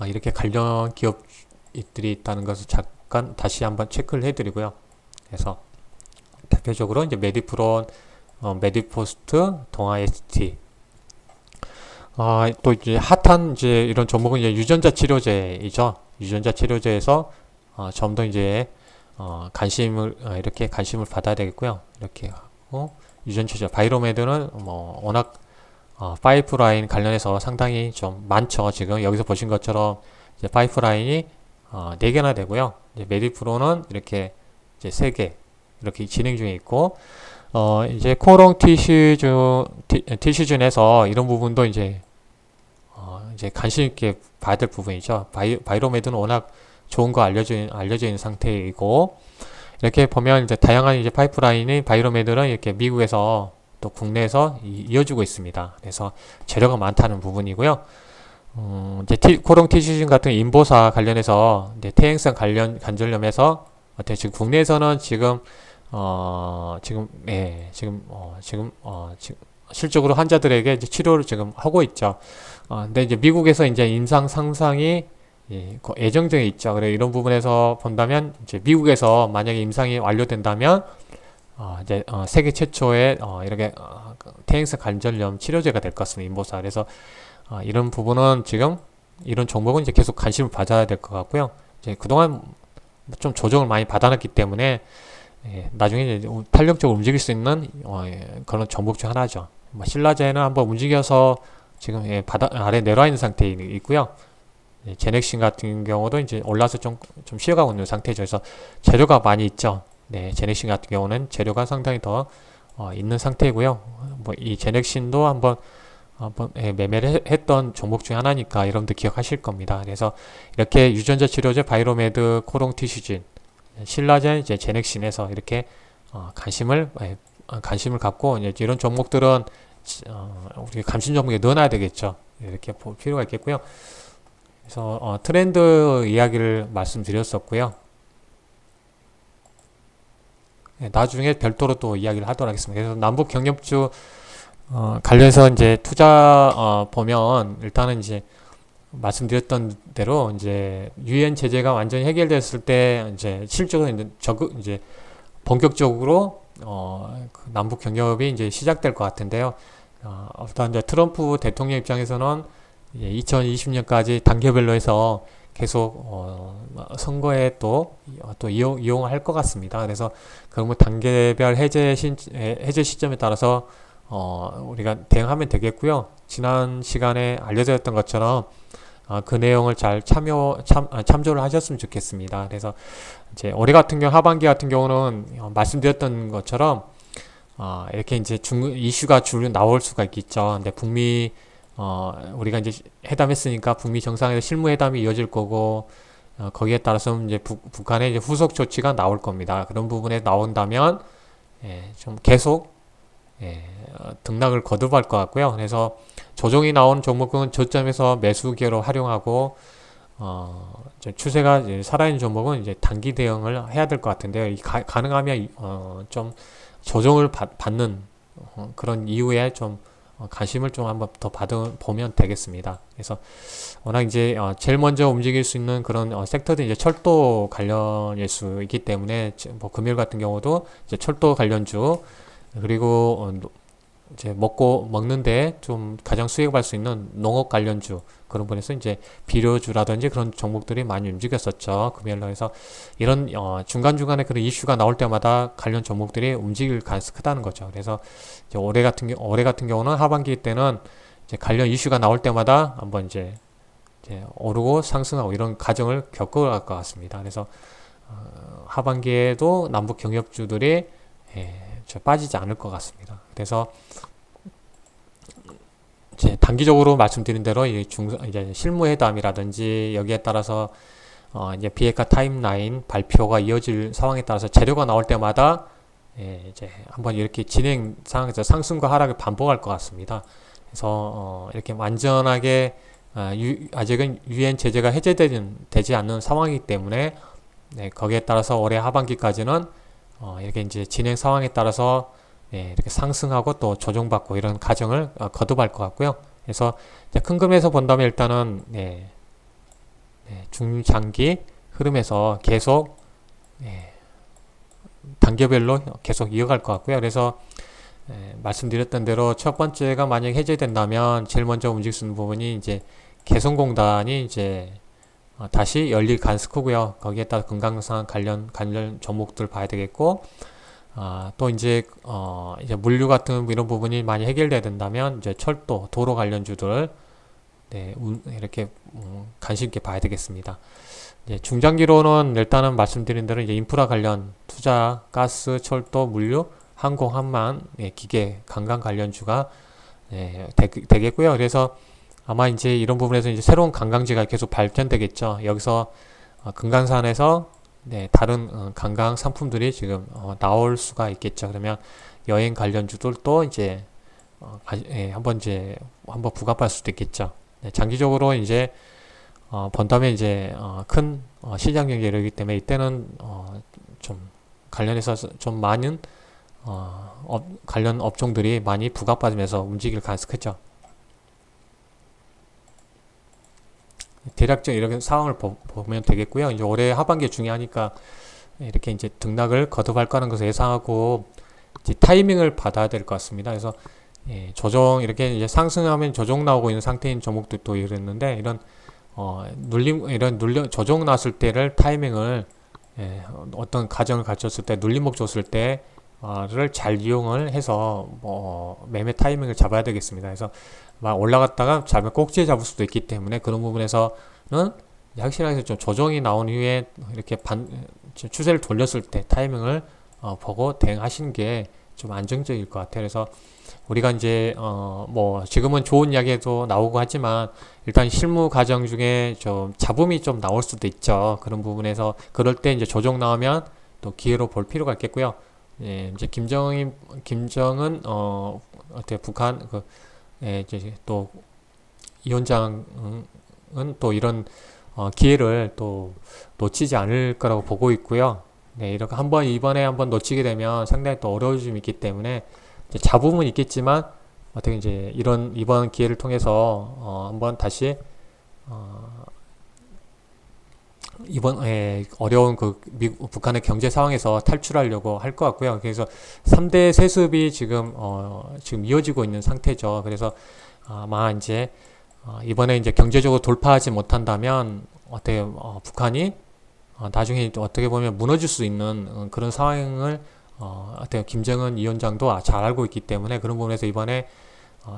이렇게 관련 기업들이 있다는 것을 잠깐 다시 한번 체크를 해드리고요. 그래서 대표적으로 이제 메디프론, 메디포스트, 동아ST. 또 이제 핫한 이제 이런 종목은 이제 유전자 치료제이죠. 유전자 치료제에서 좀 더 이제 이렇게 관심을 받아야 되겠고요. 이렇게 하고 유전자 치료 바이로메드는 뭐 워낙 파이프라인 관련해서 상당히 좀 많죠. 지금 여기서 보신 것처럼 이제 파이프라인이 4개나 되고요. 이제 메디프로는 이렇게 이제 3개 이렇게 진행 중에 있고 이제 코롱 티슈준에서 이런 부분도 이제 관심 있게 봐야 될 부분이죠. 바이로메드는 워낙 좋은 거 알려져 있는 상태이고 이렇게 보면 이제 다양한 이제 파이프라인이 바이로메드는 이렇게 미국에서 또 국내에서 이어지고 있습니다. 그래서 재료가 많다는 부분이고요. 이제 코롱 티슈준 같은 인보사 관련해서 이제 퇴행성 관절염에서 지금 국내에서는 지금 실적으로 환자들에게 이제 치료를 지금 하고 있죠. 근데 이제 미국에서 이제 임상 상상이 예정되어 있죠. 그래 이런 부분에서 본다면 이제 미국에서 만약에 임상이 완료된다면 이제 세계 최초의 이렇게 퇴행성 관절염 치료제가 될 것 같습니다. 인보사. 그래서 이런 부분은 지금 이런 종목은 이제 계속 관심을 받아야 될 것 같고요. 이제 그동안 좀 조정을 많이 받아놨기 때문에 나중에 이제 탄력적으로 움직일 수 있는 그런 종목 중 하나죠. 뭐 신라제는 한번 움직여서 지금 아래 내려와 있는 상태에 있고요. 제넥신 같은 경우도 이제 올라서 좀 쉬어가고 있는 상태죠. 그래서 재료가 많이 있죠. 네, 제넥신 같은 경우는 재료가 상당히 더 있는 상태이고요. 뭐 이 제넥신도 한번 매매를 했던 종목 중 하나니까 여러분들 기억하실 겁니다. 그래서 이렇게 유전자 치료제 바이로메드, 코롱 티슈진, 신라젠, 이제 제넥신에서 이렇게 관심을 갖고 이제 이런 종목들은 우리 감신 종목에 넣어놔야 되겠죠. 이렇게 볼 필요가 있겠고요. 그래서 트렌드 이야기를 말씀드렸었고요. 네, 나중에 별도로 또 이야기를 하도록 하겠습니다. 그래서 남북 경협주 관련해서 이제 투자 보면 일단은 이제 말씀드렸던 대로 이제 유엔 제재가 완전히 해결됐을 때 이제 실적으로 이제 본격적으로 그 남북 경협이 이제 시작될 것 같은데요. 일단 이제 트럼프 대통령 입장에서는 2020년까지 단계별로 해서 계속 선거에 또 이용할 것 같습니다. 그래서 그러면 단계별 해제 시점에 따라서 우리가 대응하면 되겠고요. 지난 시간에 알려드렸던 것처럼 그 내용을 잘 참조를 하셨으면 좋겠습니다. 그래서 이제 올해 같은 경우 하반기 같은 경우는 말씀드렸던 것처럼 이렇게 이제 이슈가 줄로 나올 수가 있겠죠. 근데 북미 우리가 이제 회담했으니까 북미 정상회담 실무회담이 이어질 거고 거기에 따라서 이제 북한의 이제 후속 조치가 나올 겁니다. 그런 부분에 나온다면 좀 계속 등락을 거듭할 것 같고요. 그래서 조정이 나온 종목은 저점에서 매수 기회로 활용하고 추세가 이제 살아있는 종목은 이제 단기 대응을 해야 될 것 같은데요. 가능하면 좀 조정을 받는 그런 이후에 좀 관심을 좀 한번 더 보면 되겠습니다. 그래서 워낙 이제 제일 먼저 움직일 수 있는 그런 섹터도 이제 철도 관련일 수 있기 때문에 뭐 금요일 같은 경우도 이제 철도 관련주 그리고 이제 먹는데 좀 가장 수익을 수 있는 농업 관련주 그런 분에서 이제 비료주라든지 그런 종목들이 많이 움직였었죠. 금요일로 해서 이런 중간중간에 그런 이슈가 나올 때마다 관련 종목들이 움직일 가능성이 크다는 거죠. 그래서 이제 올해 같은 경우는 하반기 때는 이제 관련 이슈가 나올 때마다 한번 이제 오르고 상승하고 이런 과정을 겪어갈 것 같습니다. 그래서 하반기에도 남북 경협주들이 빠지지 않을 것 같습니다. 그래서 이제 단기적으로 말씀드린 대로 이제 실무회담이라든지 여기에 따라서 이제 비핵화 타임라인 발표가 이어질 상황에 따라서 재료가 나올 때마다 이제 한번 이렇게 진행 상황에서 상승과 하락을 반복할 것 같습니다. 그래서 이렇게 완전하게 아직은 유엔 제재가 해제되지 않는 상황이기 때문에 거기에 따라서 올해 하반기까지는 이렇게 이제 진행 상황에 따라서 이렇게 상승하고 또 조정받고 이런 과정을 거듭할 것 같고요. 그래서 큰 그림에서 본다면 일단은 중장기 흐름에서 계속 단계별로 계속 이어갈 것 같고요. 그래서 말씀드렸던 대로 첫 번째가 만약 해제된다면 제일 먼저 움직일 수 있는 부분이 이제 개성공단이 이제 다시 열릴 가능성이 크고요. 거기에 따라 금강산 관련 종목들 봐야 되겠고, 또 이제 물류 같은 이런 부분이 많이 해결돼야 된다면 이제 철도, 도로 관련주들 이렇게 관심 있게 봐야 되겠습니다. 중장기로는 일단은 말씀드린 대로 이제 인프라 관련 투자, 가스, 철도, 물류, 항공, 항만, 기계, 관광 관련주가 되겠고요. 그래서 아마 이제 이런 부분에서 이제 새로운 관광지가 계속 발전되겠죠. 여기서 금강산에서 다른 관광 상품들이 지금 나올 수가 있겠죠. 그러면 여행 관련주들도 이제 한번 부각할 수도 있겠죠. 장기적으로 이제 본다면 이제 큰 시장 경제이기 때문에 이때는 좀 관련해서 좀 많은 관련 업종들이 많이 부각받으면서 움직일 가능성이 크죠. 대략적 이렇게 상황을 보면 되겠고요. 이제 올해 하반기에 중요하니까 이렇게 이제 등락을 거듭할 거라는 것을 예상하고 이제 타이밍을 받아야 될 것 같습니다. 그래서 조정 이렇게 이제 상승하면 조정 나오고 있는 상태인 종목들도 이랬는데 이런 조정 났을 때를 타이밍을 어떤 가정을 갖췄을 때 눌림목 줬을 때를 잘 이용을 해서 매매 타이밍을 잡아야 되겠습니다. 그래서 막 올라갔다가 잡으면 꼭지에 잡을 수도 있기 때문에 그런 부분에서는 확실하게 좀 조정이 나온 이후에 이렇게 추세를 돌렸을 때 타이밍을 보고 대응하시는 게 좀 안정적일 것 같아요. 그래서 우리가 이제 지금은 좋은 이야기도 나오고 하지만 일단 실무 과정 중에 좀 잡음이 좀 나올 수도 있죠. 그런 부분에서 그럴 때 이제 조정 나오면 또 기회로 볼 필요가 있겠고요. 이제 김정은 어때 북한 이제 또 위원장은 또 이런 기회를 또 놓치지 않을 거라고 보고 있고요. 네, 이렇게 이번에 한번 놓치게 되면 상당히 또 어려워짐이 있기 때문에 이제 잡음은 있겠지만 어떻게 이제 이번 기회를 통해서 한번 다시 이번 어려운 북한의 경제 상황에서 탈출하려고 할 것 같고요. 그래서 3대 세습이 지금 이어지고 있는 상태죠. 그래서 아마 이제 이번에 이제 경제적으로 돌파하지 못한다면 어떻게 북한이 나중에 어떻게 보면 무너질 수 있는 그런 상황을 어떻게 김정은 위원장도 잘 알고 있기 때문에 그런 부분에서 이번에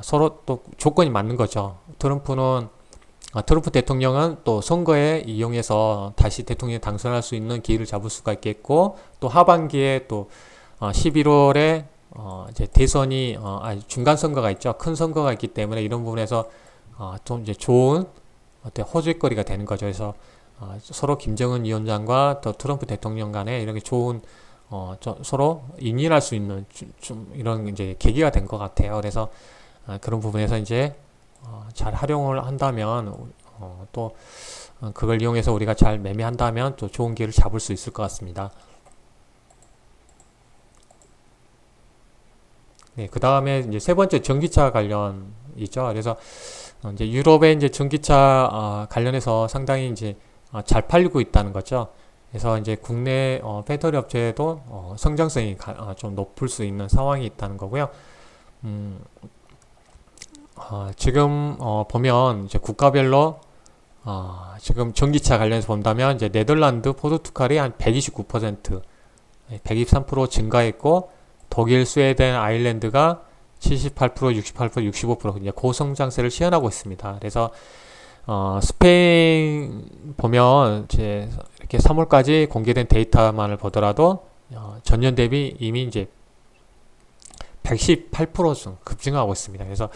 서로 또 조건이 맞는 거죠. 트럼프 대통령은 또 선거에 이용해서 다시 대통령에 당선할 수 있는 기회를 잡을 수가 있겠고, 또 하반기에 또 11월에 이제 대선이 중간 선거가 있죠. 큰 선거가 있기 때문에 이런 부분에서 좀 이제 좋은 어때 호재거리가 되는 거죠. 그래서 서로 김정은 위원장과 또 트럼프 대통령 간에 이렇게 좋은 서로 인인할 수 있는 좀 이런 이제 계기가 된 것 같아요. 그래서 그런 부분에서 이제 잘 활용을 한다면 또 그걸 이용해서 우리가 잘 매매한다면 또 좋은 기회를 잡을 수 있을 것 같습니다. 네, 그 다음에 이제 세 번째 전기차 관련이죠. 그래서 이제 유럽의 이제 전기차 관련해서 상당히 이제 잘 팔리고 있다는 거죠. 그래서 이제 국내 배터리 업체도 성장성이 좀 높을 수 있는 상황이 있다는 거고요. 지금 보면 이제 국가별로 지금 전기차 관련해서 본다면 이제 네덜란드 포르투갈이 한 129%, 123% 증가했고 독일, 스웨덴, 아일랜드가 78%, 68%, 65% 이제 고성장세를 시현하고 있습니다. 그래서 스페인 보면 이제 이렇게 3월까지 공개된 데이터만을 보더라도 전년 대비 이미 이제 118% 급증하고 있습니다. 그래서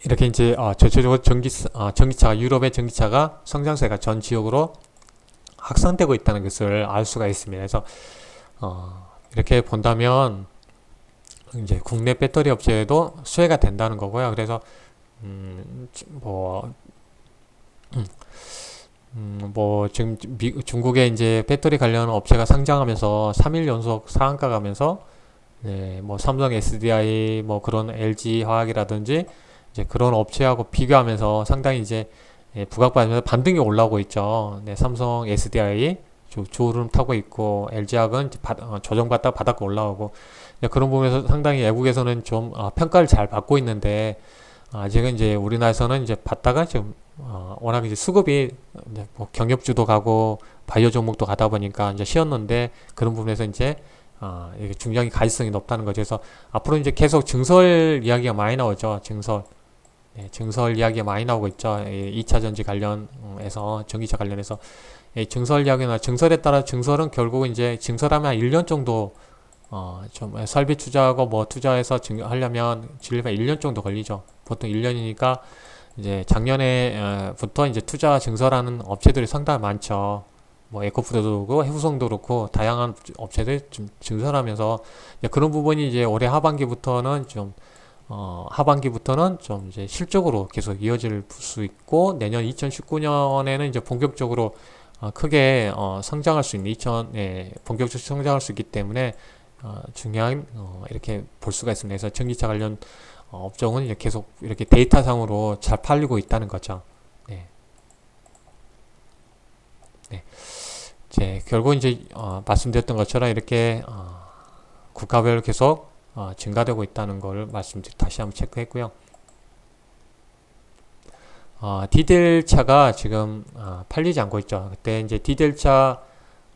이렇게 이제 전체적으로 전기차가 유럽의 전기차가 성장세가 전 지역으로 확산되고 있다는 것을 알 수가 있습니다. 그래서 이렇게 본다면 이제 국내 배터리 업체에도 수혜가 된다는 거고요. 그래서 지금 중국의 이제 배터리 관련 업체가 상장하면서 3일 연속 상한가 가면서 네, 뭐 삼성 SDI 뭐 그런 LG 화학이라든지 이제 그런 업체하고 비교하면서 상당히 이제 부각받으면서 반등이 올라오고 있죠. 네, 삼성 SDI 조름 타고 있고 LG화학은 조정받다가 바닥 올라오고 그런 부분에서 상당히 외국에서는 좀 평가를 잘 받고 있는데 아직은 이제 우리나라에서는 이제 받다가 지금 워낙 이제 수급이 이제 뭐 경협주도 가고 바이오 종목도 가다 보니까 이제 쉬었는데 그런 부분에서 이제 이게 중장기 가시성이 높다는 거죠. 그래서 앞으로 이제 계속 증설 이야기가 많이 나오죠. 증설 이야기가 많이 나오고 있죠. 2차 전지 관련해서 전기차 관련해서 증설 이야기나 증설에 따라 증설은 결국 이제 증설하면 한 1년 정도 좀 설비 투자하고 뭐 투자해서 하려면 진료가 1년 정도 걸리죠. 보통 1년이니까 이제 작년에부터 이제 투자 증설하는 업체들이 상당히 많죠. 뭐 에코푸드도 그렇고 해후성도 그렇고 다양한 업체들이 좀 증설하면서 그런 부분이 이제 올해 하반기부터는 좀 이제 실적으로 계속 이어질 수 있고 내년 2019년에는 이제 본격적으로 크게 성장할 수 있는 본격적으로 성장할 수 있기 때문에 중요한 이렇게 볼 수가 있습니다. 그래서 전기차 관련 업종은 이제 계속 이렇게 데이터상으로 잘 팔리고 있다는 거죠. 네. 네. 결국 이제 말씀드렸던 것처럼 이렇게 국가별로 계속 증가되고 있다는 걸 다시 한번 체크했고요. 디젤차가 지금 팔리지 않고 있죠. 그때 이제 디젤차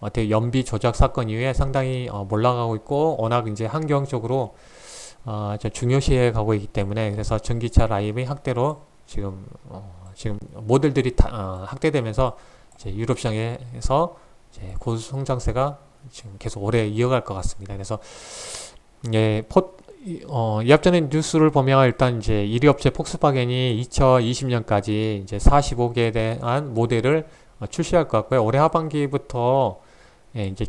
어떻게 연비 조작 사건 이후에 상당히 몰락하고 있고 워낙 이제 환경적으로 중요시해 가고 있기 때문에 그래서 전기차 라인이 확대로 지금 모델들이 확대되면서 이제 유럽 시장에서 이제 고성장세가 지금 계속 오래 이어갈 것 같습니다. 그래서 이 앞전에 뉴스를 보면 일단 이제 1위 업체 폭스바겐이 2020년까지 이제 45개에 대한 모델을 출시할 것 같고요. 올해 하반기부터 이제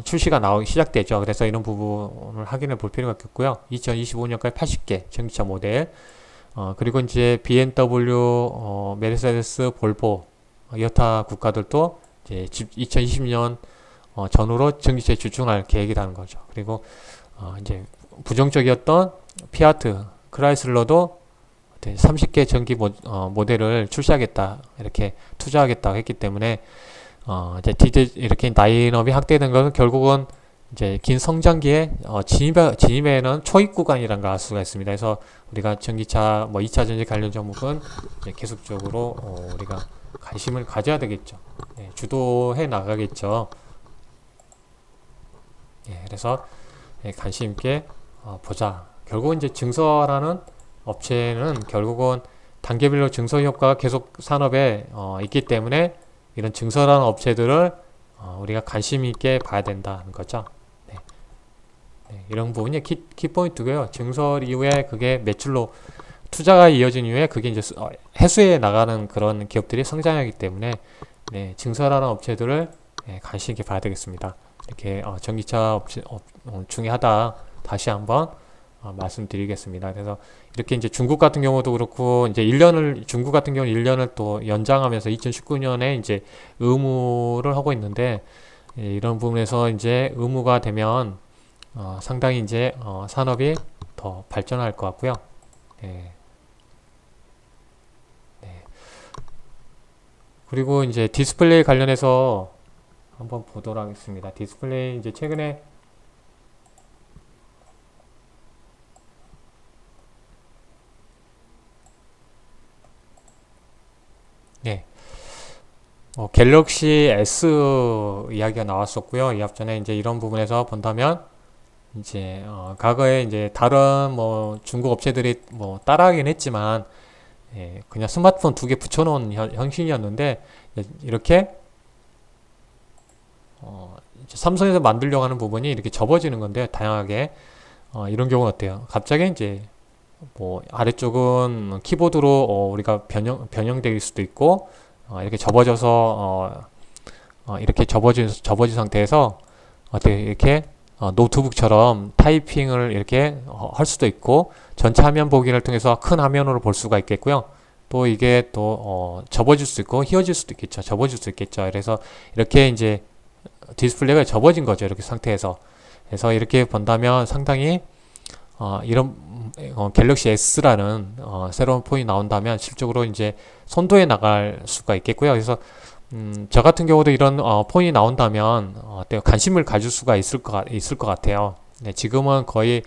출시가 나오기 시작되죠. 그래서 이런 부분을 확인해 볼 필요가 있겠고요. 2025년까지 80개 전기차 모델, 그리고 이제 BMW, 메르세데스, 볼보, 여타 국가들도 이제 2020년 전후로 전기차에 집중할 계획이라는 거죠. 그리고 이제 부정적이었던 피아트, 크라이슬러도 30개 전기 모델을 출시하겠다, 이렇게 투자하겠다고 했기 때문에 이제 이렇게 라인업이 확대된 것은 결국은 이제 긴 성장기에 진입에는 초입 구간이라는 걸 알 수가 있습니다. 그래서 우리가 전기차 2차 전지 관련 종목은 이제 계속적으로 우리가 관심을 가져야 되겠죠. 예, 주도해 나가겠죠. 예, 그래서 관심 있게 보자. 결국은 이제 증설하는 업체는 결국은 단계별로 증설 효과가 계속 산업에 있기 때문에 이런 증설하는 업체들을 우리가 관심 있게 봐야 된다는 거죠. 네. 네, 이런 부분이 키포인트고요. 증설 이후에 그게 매출로 투자가 이어진 이후에 그게 이제 해수해 나가는 그런 기업들이 성장하기 때문에 네, 증설하는 업체들을 관심 있게 봐야 되겠습니다. 이렇게 전기차 업체 중에 하다 다시 한번 말씀드리겠습니다. 그래서 이렇게 이제 중국 같은 경우도 그렇고 이제 중국 같은 경우는 1년을 또 연장하면서 2019년에 이제 의무를 하고 있는데 이런 부분에서 이제 의무가 되면 상당히 이제 산업이 더 발전할 것 같고요. 네. 네. 그리고 이제 디스플레이 관련해서 한번 보도록 하겠습니다. 디스플레이 이제 최근에 네. 갤럭시 S 이야기가 나왔었고요. 이 앞전에 이제 이런 부분에서 본다면 이제 과거에 이제 다른 중국 업체들이 따라하긴 했지만 그냥 스마트폰 2개 붙여놓은 형식이었는데 이렇게 이제 삼성에서 만들려고 하는 부분이 이렇게 접어지는 건데 다양하게 이런 경우는 어때요? 갑자기 이제 아래쪽은 키보드로 우리가 변형될 수도 있고 이렇게 접어져서 이렇게 접어진 상태에서 어떻게 이렇게 노트북처럼 타이핑을 이렇게 할 수도 있고 전체 화면 보기를 통해서 큰 화면으로 볼 수가 있겠고요. 또 이게 또 접어질 수도 있고 휘어질 수도 있겠죠. 접어질 수도 있겠죠. 그래서 이렇게 이제 디스플레이가 접어진 거죠. 이렇게 상태에서. 그래서 이렇게 본다면 상당히 이런 갤럭시 S라는 새로운 폰이 나온다면 실적으로 이제 선도해 나갈 수가 있겠고요. 그래서 저 같은 경우도 이런 폰이 나온다면 관심을 가질 수가 있을 것 같아요. 네, 지금은 거의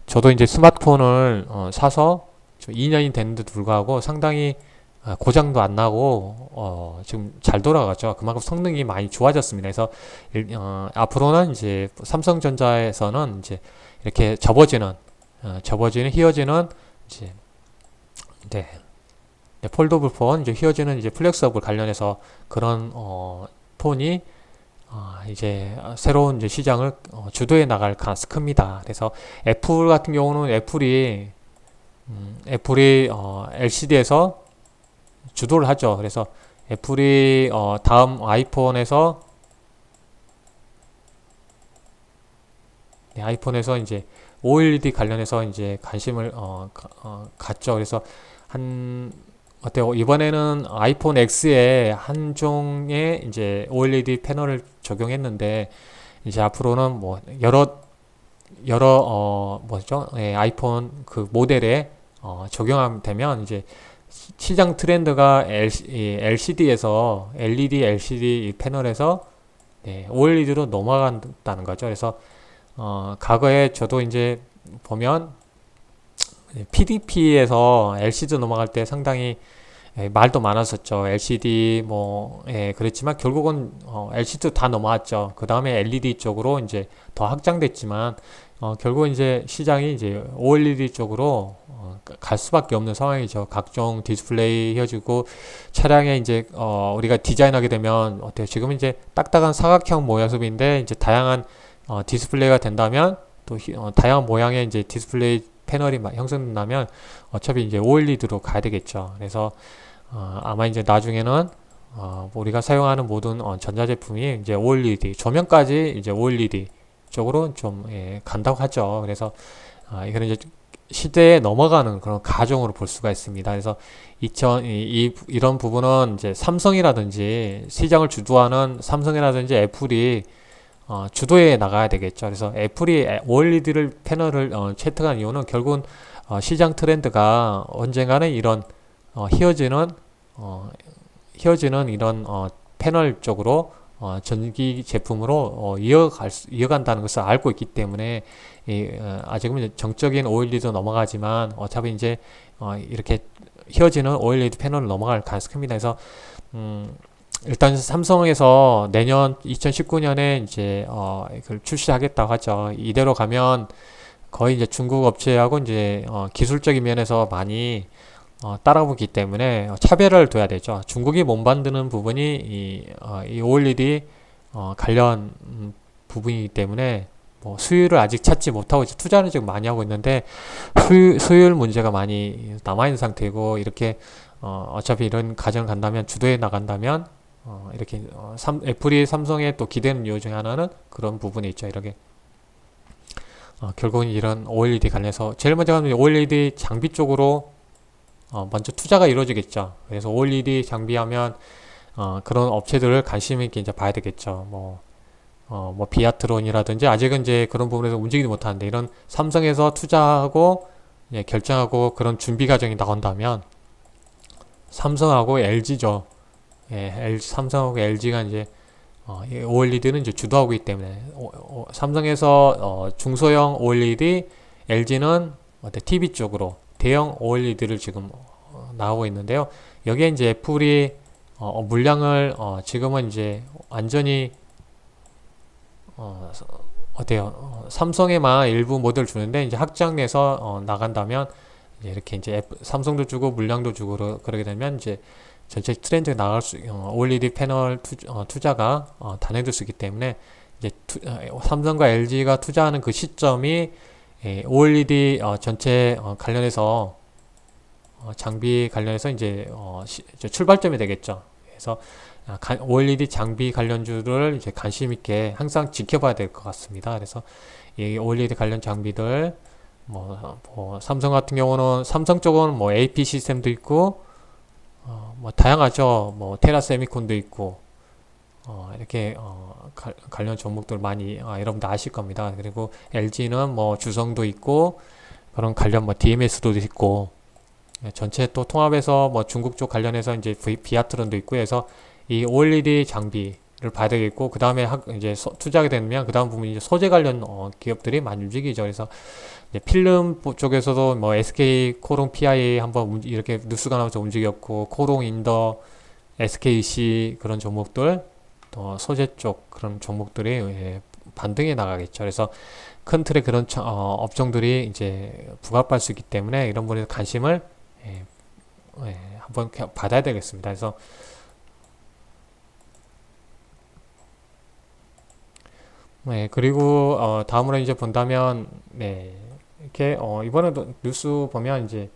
저도 이제 스마트폰을 사서 2년이 됐는데도 불구하고 상당히 고장도 안 나고 지금 잘 돌아가죠. 그만큼 성능이 많이 좋아졌습니다. 그래서 앞으로는 이제 삼성전자에서는 이제 이렇게 접어지는 휘어지는 이제 네, 폴더블 폰, 이제 휘어지는 이제 플렉서블 관련해서 그런 폰이 이제 새로운 이제 시장을 주도해 나갈 가능성이 큽니다. 그래서 애플 같은 경우는 애플이 LCD에서 주도를 하죠. 그래서 애플이 다음 아이폰에서 아이폰에서 이제 OLED 관련해서 이제 관심을 갖죠. 그래서 어때요? 이번에는 아이폰 X에 한 종의 이제 OLED 패널을 적용했는데 이제 앞으로는 여러 뭐죠? 아이폰 그 모델에 적용하면 되면 이제 시장 트렌드가 LCD에서 LED, LCD 패널에서 OLED로 넘어간다는 거죠. 그래서 과거에 저도 이제 보면 PDP에서 LCD 넘어갈 때 상당히 말도 많았었죠. LCD 그랬지만 결국은 LCD 다 넘어왔죠. 그 다음에 LED 쪽으로 이제 더 확장됐지만 결국은 이제 시장이 이제 OLED 쪽으로 갈 수밖에 없는 상황이죠. 각종 디스플레이 휘어지고 차량에 이제 우리가 디자인하게 되면 어때요? 지금 이제 딱딱한 사각형 모습인데 이제 다양한 디스플레이가 된다면 또 다양한 모양의 이제 디스플레이 패널이 형성된다면 어차피 이제 OLED로 가야 되겠죠. 그래서 아마 이제 나중에는 우리가 사용하는 모든 전자제품이 이제 OLED 조명까지 이제 OLED 쪽으로 좀 간다고 하죠. 그래서 이거는 이제 시대에 넘어가는 그런 가정으로 볼 수가 있습니다. 그래서 이런 부분은 이제 삼성이라든지 시장을 주도하는 삼성이라든지 애플이 주도해 나가야 되겠죠. 그래서 애플이 OLED를 패널을 채택한 이유는 결국은 시장 트렌드가 언젠가는 이런 휘어지는 이런 패널 쪽으로 전기 제품으로 이어간다는 것을 알고 있기 때문에 아직은 정적인 OLED도 넘어가지만 어차피 이제 이렇게 휘어지는 OLED 패널을 넘어갈 가능성이 큽니다. 그래서 일단 삼성에서 내년 2019년에 이제 이걸 출시하겠다고 하죠. 이대로 가면 거의 이제 중국 업체하고 이제 기술적인 면에서 많이 따라오기 때문에 차별을 둬야 되죠. 중국이 못 만드는 부분이 이 OLED 관련 부분이기 때문에 뭐 수율을 아직 찾지 못하고 이제 투자는 지금 많이 하고 있는데 수율 문제가 많이 남아있는 상태고 이렇게 어차피 이런 과정을 간다면 주도해 나간다면 이렇게 애플이 삼성에 또 기대는 이유 중에 하나는 그런 부분이 있죠. 이렇게 결국은 이런 OLED 관련해서 제일 먼저 하면 OLED 장비 쪽으로 먼저 투자가 이루어지겠죠. 그래서 OLED 장비하면 그런 업체들을 관심 있게 이제 봐야 되겠죠. 뭐 비아트론이라든지 아직은 이제 그런 부분에서 움직이지 못하는데 이런 삼성에서 투자하고 결정하고 그런 준비 과정이 나온다면 삼성하고 LG죠. 삼성하고 LG가 이제 OLED는 이제 주도하고 있기 때문에 삼성에서 중소형 OLED, LG는 TV 쪽으로 대형 OLED를 지금 나오고 있는데요. 여기에 이제 애플이 물량을 지금은 이제 완전히 어때요? 삼성에만 일부 모델 주는데 이제 확장돼서 나간다면 이렇게 이제 삼성도 주고 물량도 주고 그러게 되면 이제 전체 트렌드가 나갈 OLED 패널 투자가 단행될 수 있기 때문에 이제 삼성과 LG가 투자하는 그 시점이 OLED 전체 관련해서 장비 관련해서 이제 출발점이 되겠죠. 그래서 OLED 장비 관련주를 이제 관심 있게 항상 지켜봐야 될 것 같습니다. 그래서 이 OLED 관련 장비들 뭐 삼성 같은 경우는 삼성 쪽은 뭐 AP 시스템도 있고 뭐 다양하죠. 뭐 테라 세미콘도 있고 이렇게 관련 종목들 많이 여러분들 아실 겁니다. 그리고 LG는 뭐 주성도 있고 그런 관련 뭐 DMS도 있고 전체 또 통합해서 뭐 중국 쪽 관련해서 이제 비아트론도 있고 해서 이 OLED 장비를 봐야 되겠고 그 다음에 이제 투자하게 되면 그 다음 부분이 이제 소재 관련 기업들이 많이 움직이죠. 그래서 이제 필름 쪽에서도 뭐 SK 코롱 PI 한번 이렇게 뉴스가 나와서 움직였고 코롱 인더 SKC 그런 종목들 또 소재 쪽 그런 종목들이 반등해 나가겠죠. 그래서 큰 틀의 그런 업종들이 이제 부각할 수 있기 때문에 이런 부분에 관심을 한번 받아야 되겠습니다. 그래서 그리고 다음으로 이제 본다면 이렇게 이번에도 뉴스 보면 이제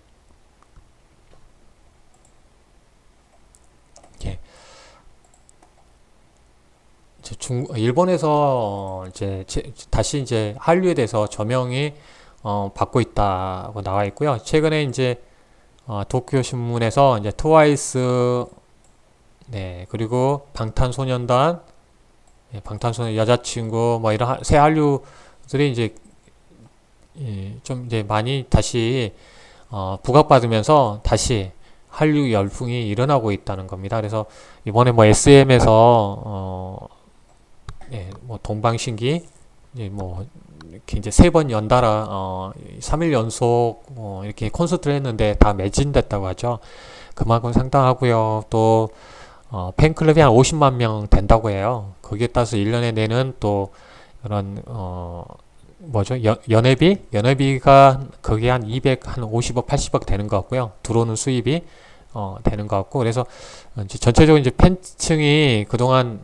일본에서 이제 다시 이제 한류에 대해서 조명이 받고 있다고 나와 있고요. 최근에 이제 도쿄 신문에서 이제 트와이스 그리고 방탄소년단 방탄소년 여자친구 뭐 이런 새 한류들이 이제 좀 이제 많이 다시 부각받으면서 다시 한류 열풍이 일어나고 있다는 겁니다. 그래서 이번에 뭐 SM에서 뭐 동방신기 뭐 이렇게 이제 3번 연달아 3일 연속 이렇게 콘서트를 했는데 다 매진됐다고 하죠. 그만큼 상당하고요. 또 팬클럽이 한 50만 명 된다고 해요. 거기에 따라서 1년에 내는 또 그런 뭐죠? 연회비가 거기에 한 50억, 80억 되는 것 같고요. 들어오는 수입이 되는 것 같고 그래서 이제 전체적으로 이제 팬층이 그동안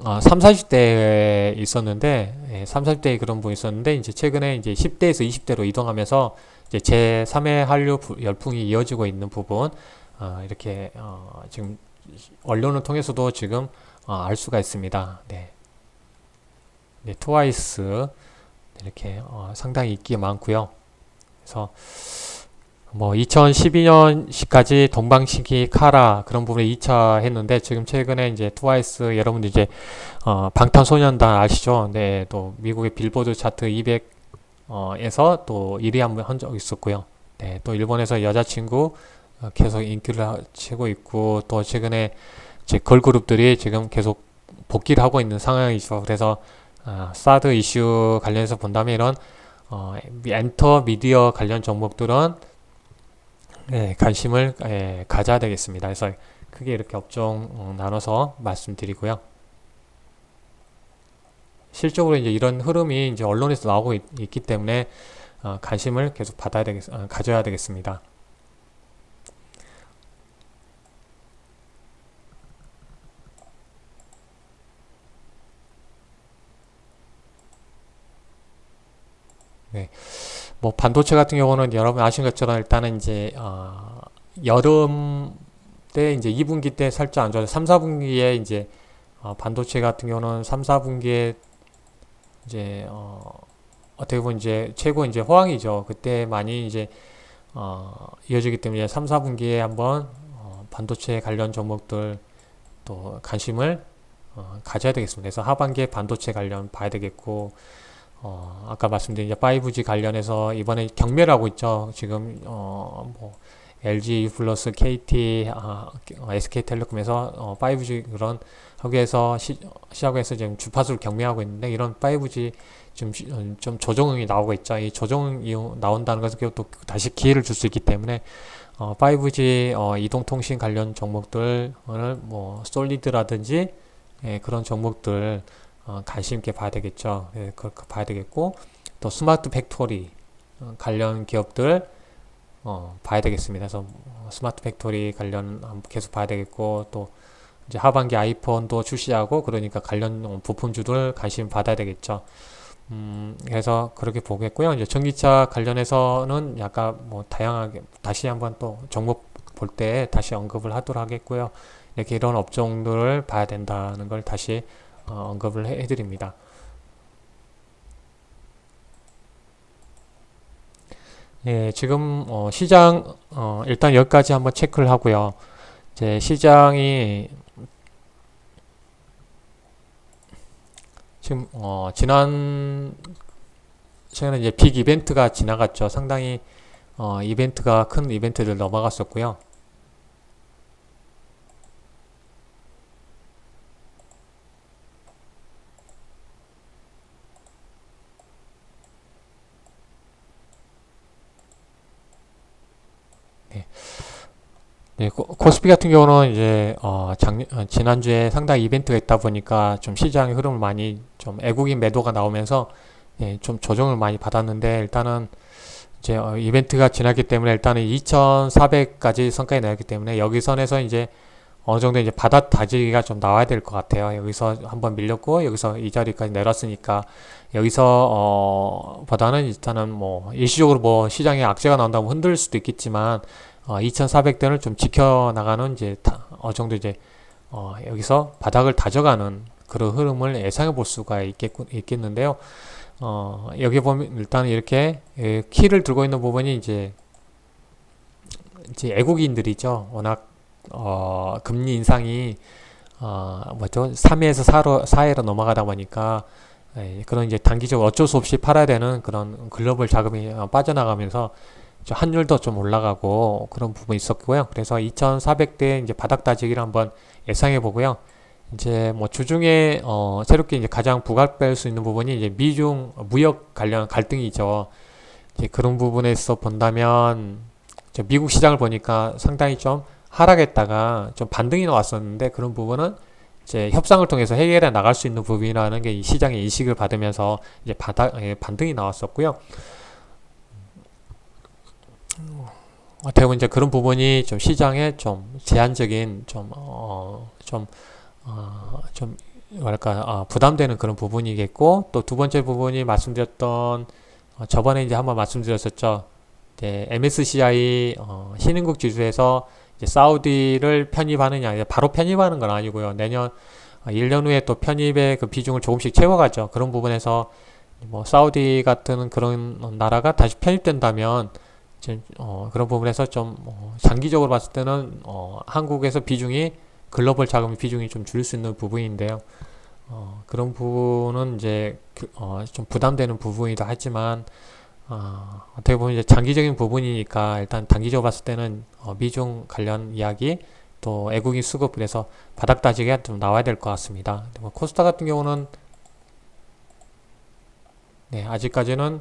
3, 40대에 있었는데 3, 40대에 그런 분이 있었는데 이제 최근에 이제 10대에서 20대로 이동하면서 이제 제3의 한류 열풍이 이어지고 있는 부분 이렇게 지금 언론을 통해서도 지금 알 수가 있습니다. 트와이스 이렇게 상당히 인기 많고요. 그래서 뭐 2012년까지 동방신기, 카라 그런 부분에 2차 했는데 지금 최근에 이제 트와이스 여러분들 이제 방탄소년단 아시죠? 네, 또 미국의 빌보드 차트 200에서 또 1위 한번 한 적 있었고요. 네, 또 일본에서 여자친구 계속 인기를 치고 있고 또 최근에 이제 걸그룹들이 지금 계속 복귀를 하고 있는 상황이죠. 그래서 사드 이슈 관련해서 본다면 이런 엔터 미디어 관련 종목들은 관심을 가져야 되겠습니다. 그래서 크게 이렇게 업종 나눠서 말씀드리고요. 실적으로 이제 이런 흐름이 이제 언론에서 나오고 있기 때문에 관심을 계속 가져야 되겠습니다. 네. 뭐 반도체 같은 경우는 여러분 아시는 것처럼 일단은 이제 여름 때 이제 2분기 때 살짝 안 좋아서 3, 4분기에 이제 반도체 같은 경우는 3, 4분기에 이제 어떻게 보면 이제 최고 이제 호황이죠. 그때 많이 이제 이어지기 때문에 3, 4분기에 한번 반도체 관련 종목들 또 관심을 가져야 되겠습니다. 그래서 하반기에 반도체 관련 봐야 되겠고 아까 말씀드린 이제 5G 관련해서 이번에 경매를 하고 있죠. 지금 뭐 LG 플러스 KT, SK텔레콤에서 5G 그런 하기에서 시작해서 지금 주파수를 경매하고 있는데 이런 5G 좀 조정이 나오고 있죠. 이 조정이 나온다는 것은 또 다시 기회를 줄 수 있기 때문에 5G 이동통신 관련 종목들을 뭐 솔리드라든지 그런 종목들 관심 있게 봐야 되겠죠. 그렇게 봐야 되겠고 또 스마트 팩토리 관련 기업들 봐야 되겠습니다. 그래서 스마트 팩토리 관련 계속 봐야 되겠고 또 이제 하반기 아이폰도 출시하고 그러니까 관련 부품주들 관심 받아야 되겠죠. 그래서 그렇게 보겠고요. 이제 전기차 관련해서는 약간 뭐 다양하게 다시 한번 또 종목 볼 때 다시 언급을 하도록 하겠고요. 이렇게 이런 업종들을 봐야 된다는 걸 다시 언급을 해드립니다. 예, 지금 시장 일단 여기까지 한번 체크를 하고요. 이제 시장이 지금 지난 최근에 이제 빅 이벤트가 지나갔죠. 상당히 이벤트가 큰 이벤트를 넘어갔었고요. 네, 코스피 같은 경우는 이제 지난주에 상당히 이벤트가 있다 보니까 좀 시장의 흐름을 많이 좀 애국인 매도가 나오면서 좀 조정을 많이 받았는데 일단은 이제 이벤트가 지났기 때문에 일단은 2,400까지 선까지 나왔기 때문에 여기 선에서 이제 어느 정도 이제 바닥 다지기가 좀 나와야 될 것 같아요. 여기서 한번 밀렸고 여기서 이 자리까지 내렸으니까 여기서 보다는 일단은 뭐 일시적으로 뭐 시장에 악재가 나온다고 흔들 수도 있겠지만 2,400대를 좀 지켜나가는 이제 어느 정도 이제 여기서 바닥을 다져가는 그런 흐름을 예상해 볼 수가 있겠는데요. 여기 보면 일단 이렇게 키를 들고 있는 부분이 이제 애국인들이죠. 워낙 금리 인상이 뭐죠? 3회에서 4회로 넘어가다 보니까 그런 이제 단기적으로 어쩔 수 없이 팔아야 되는 그런 글로벌 자금이 빠져나가면서 환율도 좀 올라가고 그런 부분이 있었고요. 그래서 2,400대 이제 바닥 다지기를 한번 예상해 보고요. 이제 뭐 주중에 새롭게 이제 가장 부각될 수 있는 부분이 이제 미중 무역 관련 갈등이죠. 이제 그런 부분에서 본다면 미국 시장을 보니까 상당히 좀 하락했다가 좀 반등이 나왔었는데 그런 부분은 이제 협상을 통해서 해결해 나갈 수 있는 부분이라는 게 이 시장의 인식을 받으면서 이제 반등이 나왔었고요. 어떻게 보면 이제 그런 부분이 좀 시장에 좀 제한적인 뭐랄까 부담되는 그런 부분이겠고 또 두 번째 부분이 말씀드렸던 저번에 이제 한번 말씀드렸었죠. 이제 MSCI 신흥국 지수에서 이제 사우디를 편입하느냐 바로 편입하는 건 아니고요. 내년 1년 후에 또 편입의 그 비중을 조금씩 채워가죠. 그런 부분에서 뭐 사우디 같은 그런 나라가 다시 편입된다면 이제 그런 부분에서 좀 장기적으로 봤을 때는 한국에서 비중이 글로벌 자금 비중이 좀 줄일 수 있는 부분인데요. 그런 부분은 이제 좀 부담되는 부분이다 하지만 어떻게 보면 이제 장기적인 부분이니까 일단 단기적으로 봤을 때는 미중 관련 이야기 또 애국인 수급 그래서 바닥 다지기가 좀 나와야 될 것 같습니다. 뭐 코스닥 같은 경우는 네, 아직까지는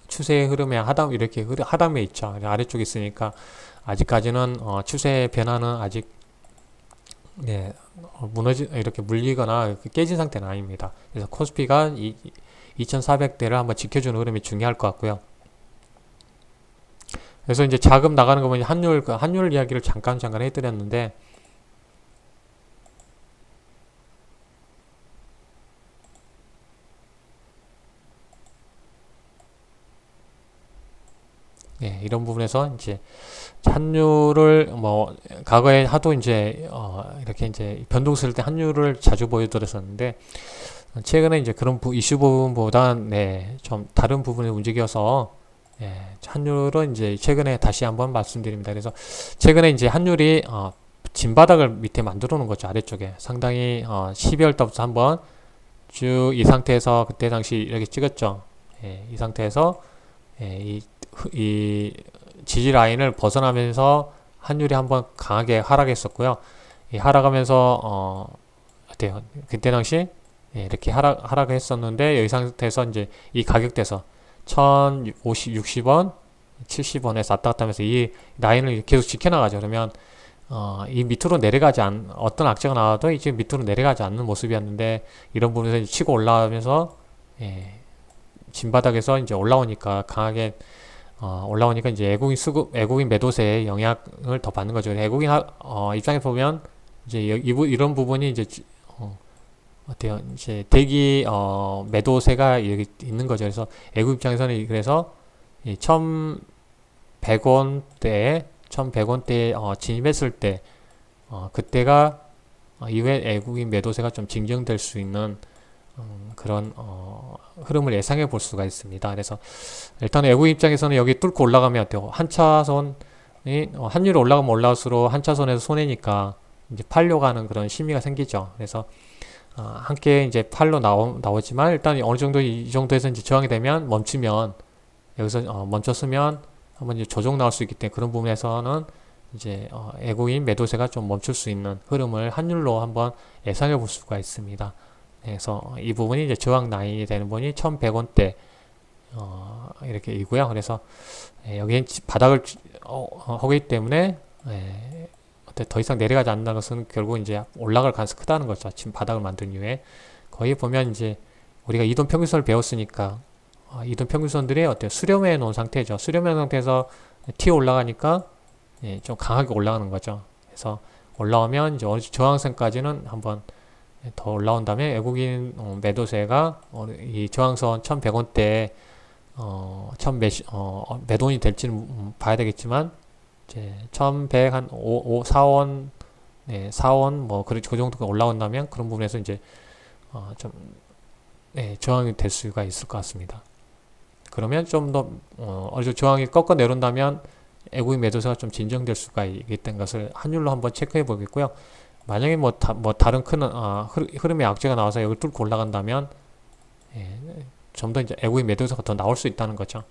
추세의 흐름에 이렇게 하단에 있죠. 아래쪽에 있으니까 아직까지는 추세의 변화는 아직 네, 이렇게 물리거나 깨진 상태는 아닙니다. 그래서 코스피가 2400대를 한번 지켜주는 흐름이 중요할 것 같고요. 그래서 이제 자금 나가는 거 보면 환율 이야기를 잠깐 해드렸는데, 예, 이런 부분에서 이제 환율을 뭐 과거에 하도 이제 이렇게 이제 변동스러울 때 환율을 자주 보여드렸었는데 최근에 이제 그런 이슈 부분보다 네, 좀 다른 부분에 움직여서 예, 환율은 이제 최근에 다시 한번 말씀드립니다. 그래서 최근에 이제 환율이 진바닥을 밑에 만들어 놓은 거죠. 아래쪽에 상당히 12월 달부터 한번 쭉 이 상태에서 그때 당시 이렇게 찍었죠. 예, 이 상태에서 예, 이 지지 라인을 벗어나면서 환율이 한번 강하게 하락했었고요. 이 하락하면서 어때요? 그때 당시 예, 이렇게 하락했었는데 여기 상태에서 이제 이 가격대에서 1060원, 70원에서 왔다 갔다 하면서 이 라인을 계속 지켜나가죠. 그러면 이 밑으로 내려가지 어떤 악재가 나와도 지금 밑으로 내려가지 않는 모습이었는데 이런 부분에서 치고 올라가면서 예, 진바닥에서 이제 올라오니까 강하게 올라오니까 이제 애국인 매도세의 영향을 더 받는 거죠. 애국인 입장에서 보면 이제 이런 부분이 이제 어때요? 이제 대기 매도세가 여기 있는 거죠. 그래서 애국 입장에서는 그래서 1,100원대에 진입했을 때 그때가 이후에 애국인 매도세가 좀 진정될 수 있는 그런 흐름을 예상해 볼 수가 있습니다. 그래서 일단 애국 입장에서는 여기 뚫고 올라가면 어때요? 한 차선이 환율이 올라가면 올라갈수록 한 차선에서 손해니까 이제 팔려고 하는 그런 심리가 생기죠. 그래서 함께 이제 팔로 나오지만 일단 어느 정도 이 정도에서 이제 저항이 되면 멈추면 여기서 멈췄으면 한번 이제 조정 나올 수 있기 때문에 그런 부분에서는 이제 애국인 매도세가 좀 멈출 수 있는 흐름을 환율로 한번 예상해 볼 수가 있습니다. 그래서 이 부분이 이제 저항 라인이 되는 부분이 1100원대 이렇게 이고요. 그래서 여기엔 바닥을 하기 때문에 더 이상 내려가지 않는다는 것은 결국 이제 올라갈 가능성이 크다는 거죠. 지금 바닥을 만든 이후에 거의 보면 이제 우리가 이동 평균선을 배웠으니까 이동 평균선들이 어때요? 수렴해 놓은 상태죠. 수렴해 놓은 상태에서 튀어 올라가니까 좀 강하게 올라가는 거죠. 그래서 올라오면 이제 어느 저항선까지는 한번 더 올라온 다음에 외국인 매도세가 이 저항선 1100원대 몇 원이 될지는 봐야 되겠지만 이제 1100 한 4원 네, 4원 뭐 그 정도가 올라온다면 그런 부분에서 이제 좀 저항이 될 수가 있을 것 같습니다. 그러면 좀 더 어느 정도 저항이 꺾어 내려온다면 외국인 매도세가 좀 진정될 수가 있다는 것을 환율로 한번 체크해 보겠고요. 만약에 다른 큰 흐름의 악재가 나와서 여기 뚫고 올라간다면 좀 더 이제 외국인 매도세가 더 나올 수 있다는 거죠.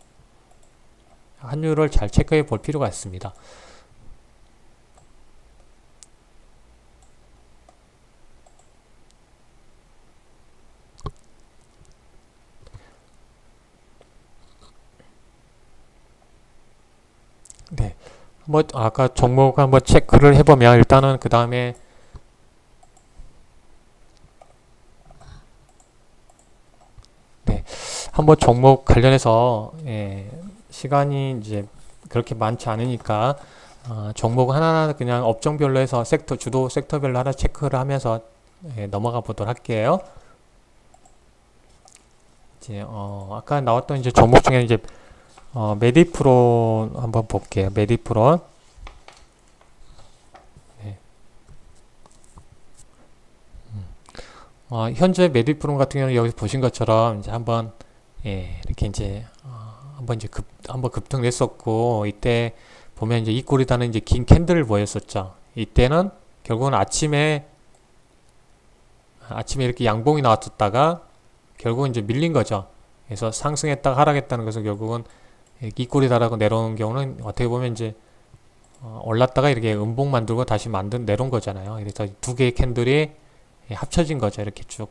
환율을 잘 체크해 볼 필요가 있습니다. 네, 뭐 아까 종목 한번 체크를 해보면 일단은 그 다음에 네, 한번 종목 관련해서 시간이 이제 그렇게 많지 않으니까 종목 하나하나 그냥 업종별로 해서 주도 섹터별로 하나 체크를 하면서 넘어가 보도록 할게요. 이제 아까 나왔던 이제 종목 중에 이제 메디프로 한번 볼게요. 메디프로. 네. 현재 메디프롬 같은 경우는 여기 보신 것처럼 이제 한번 이렇게 이제 한번 이제 한번 급등했었고, 이때 보면 이제 이 꼴이다는 이제 긴 캔들을 보였었죠. 이때는 결국은 아침에 이렇게 양봉이 나왔었다가 결국은 이제 밀린 거죠. 그래서 상승했다가 하락했다는 것은 결국은 이 꼴이다라고 내려오는 경우는 어떻게 보면 이제 올랐다가 이렇게 음봉 만들고 다시 내려온 거잖아요. 그래서 두 개의 캔들이 합쳐진 거죠. 이렇게 쭉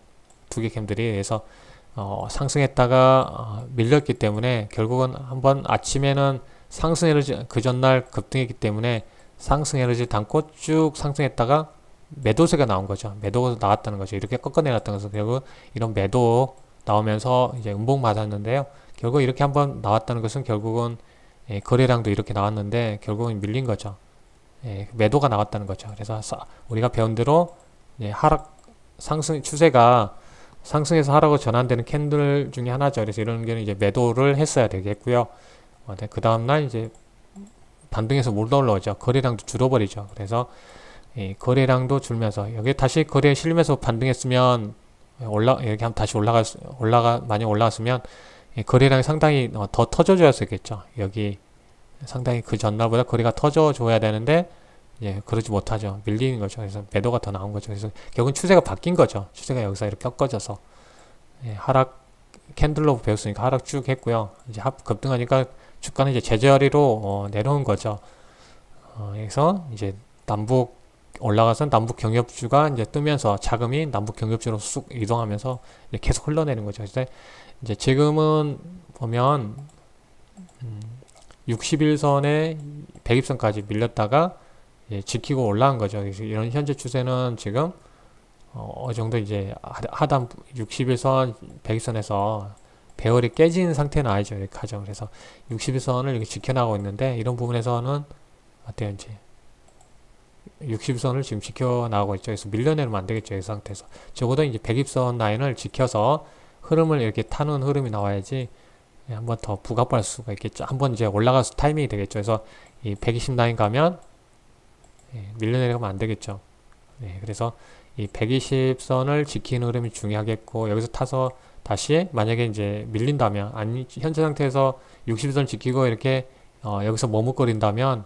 두 개 캔들이. 그래서 상승했다가 밀렸기 때문에 결국은 한번 아침에는 상승 에너지, 그 전날 급등했기 때문에 상승 에너지를 담고 쭉 상승했다가 매도세가 나온 거죠. 매도가 나왔다는 거죠. 이렇게 꺾어내놨다는 것은 결국 이런 매도 나오면서 이제 음봉 맞았는데요. 결국 이렇게 한번 나왔다는 것은 결국은 거래량도 이렇게 나왔는데 결국은 밀린 거죠. 매도가 나왔다는 거죠. 그래서 우리가 배운 대로 상승 추세가 상승에서 하락으로 전환되는 캔들 중에 하나죠. 그래서 이런 경우는 이제 매도를 했어야 되겠고요. 그 다음날 이제 반등해서 못 올라오죠. 거래량도 줄어버리죠. 그래서 거래량도 줄면서 여기 다시 거래에 실리면서 반등했으면 이렇게 하면 다시 많이 올라갔으면 거래량이 상당히 더 터져줘야겠죠. 여기 상당히 그 전날보다 거래가 터져줘야 되는데 그러지 못하죠. 밀리는 거죠. 그래서 매도가 더 나온 거죠. 그래서 결국은 추세가 바뀐 거죠. 추세가 여기서 이렇게 꺾어져서 하락 캔들로 배웠으니까 하락 쭉 했고요. 이제 급등하니까 주가는 이제 제자리로 내려온 거죠. 그래서 이제 남북 올라가서 남북 경협주가 이제 뜨면서 자금이 남북 경협주로 쑥 이동하면서 이제 계속 흘러내는 거죠. 그래서 이제 지금은 보면 61선에 100입선까지 밀렸다가 지키고 올라간 거죠. 그래서 이런 현재 추세는 지금 어느 정도 이제 하단 61선, 100선에서 배열이 깨진 상태는 아니죠. 이렇게 하죠. 그래서 61선을 이렇게 지켜나가고 있는데 이런 부분에서는 어때요? 이제 60선을 지금 지켜나가고 있죠. 그래서 밀려내면 안 되겠죠. 이 상태에서. 적어도 이제 100입선 라인을 지켜서 흐름을 이렇게 타는 흐름이 나와야지 한번 더 부각할 수가 있겠죠. 한번 이제 올라가서 타이밍이 되겠죠. 그래서 이 120 라인 가면 밀려내려면 안 되겠죠. 그래서 이 120선을 지키는 흐름이 중요하겠고, 여기서 타서 다시 만약에 이제 밀린다면, 아니 현재 상태에서 60선 지키고 이렇게 여기서 머뭇거린다면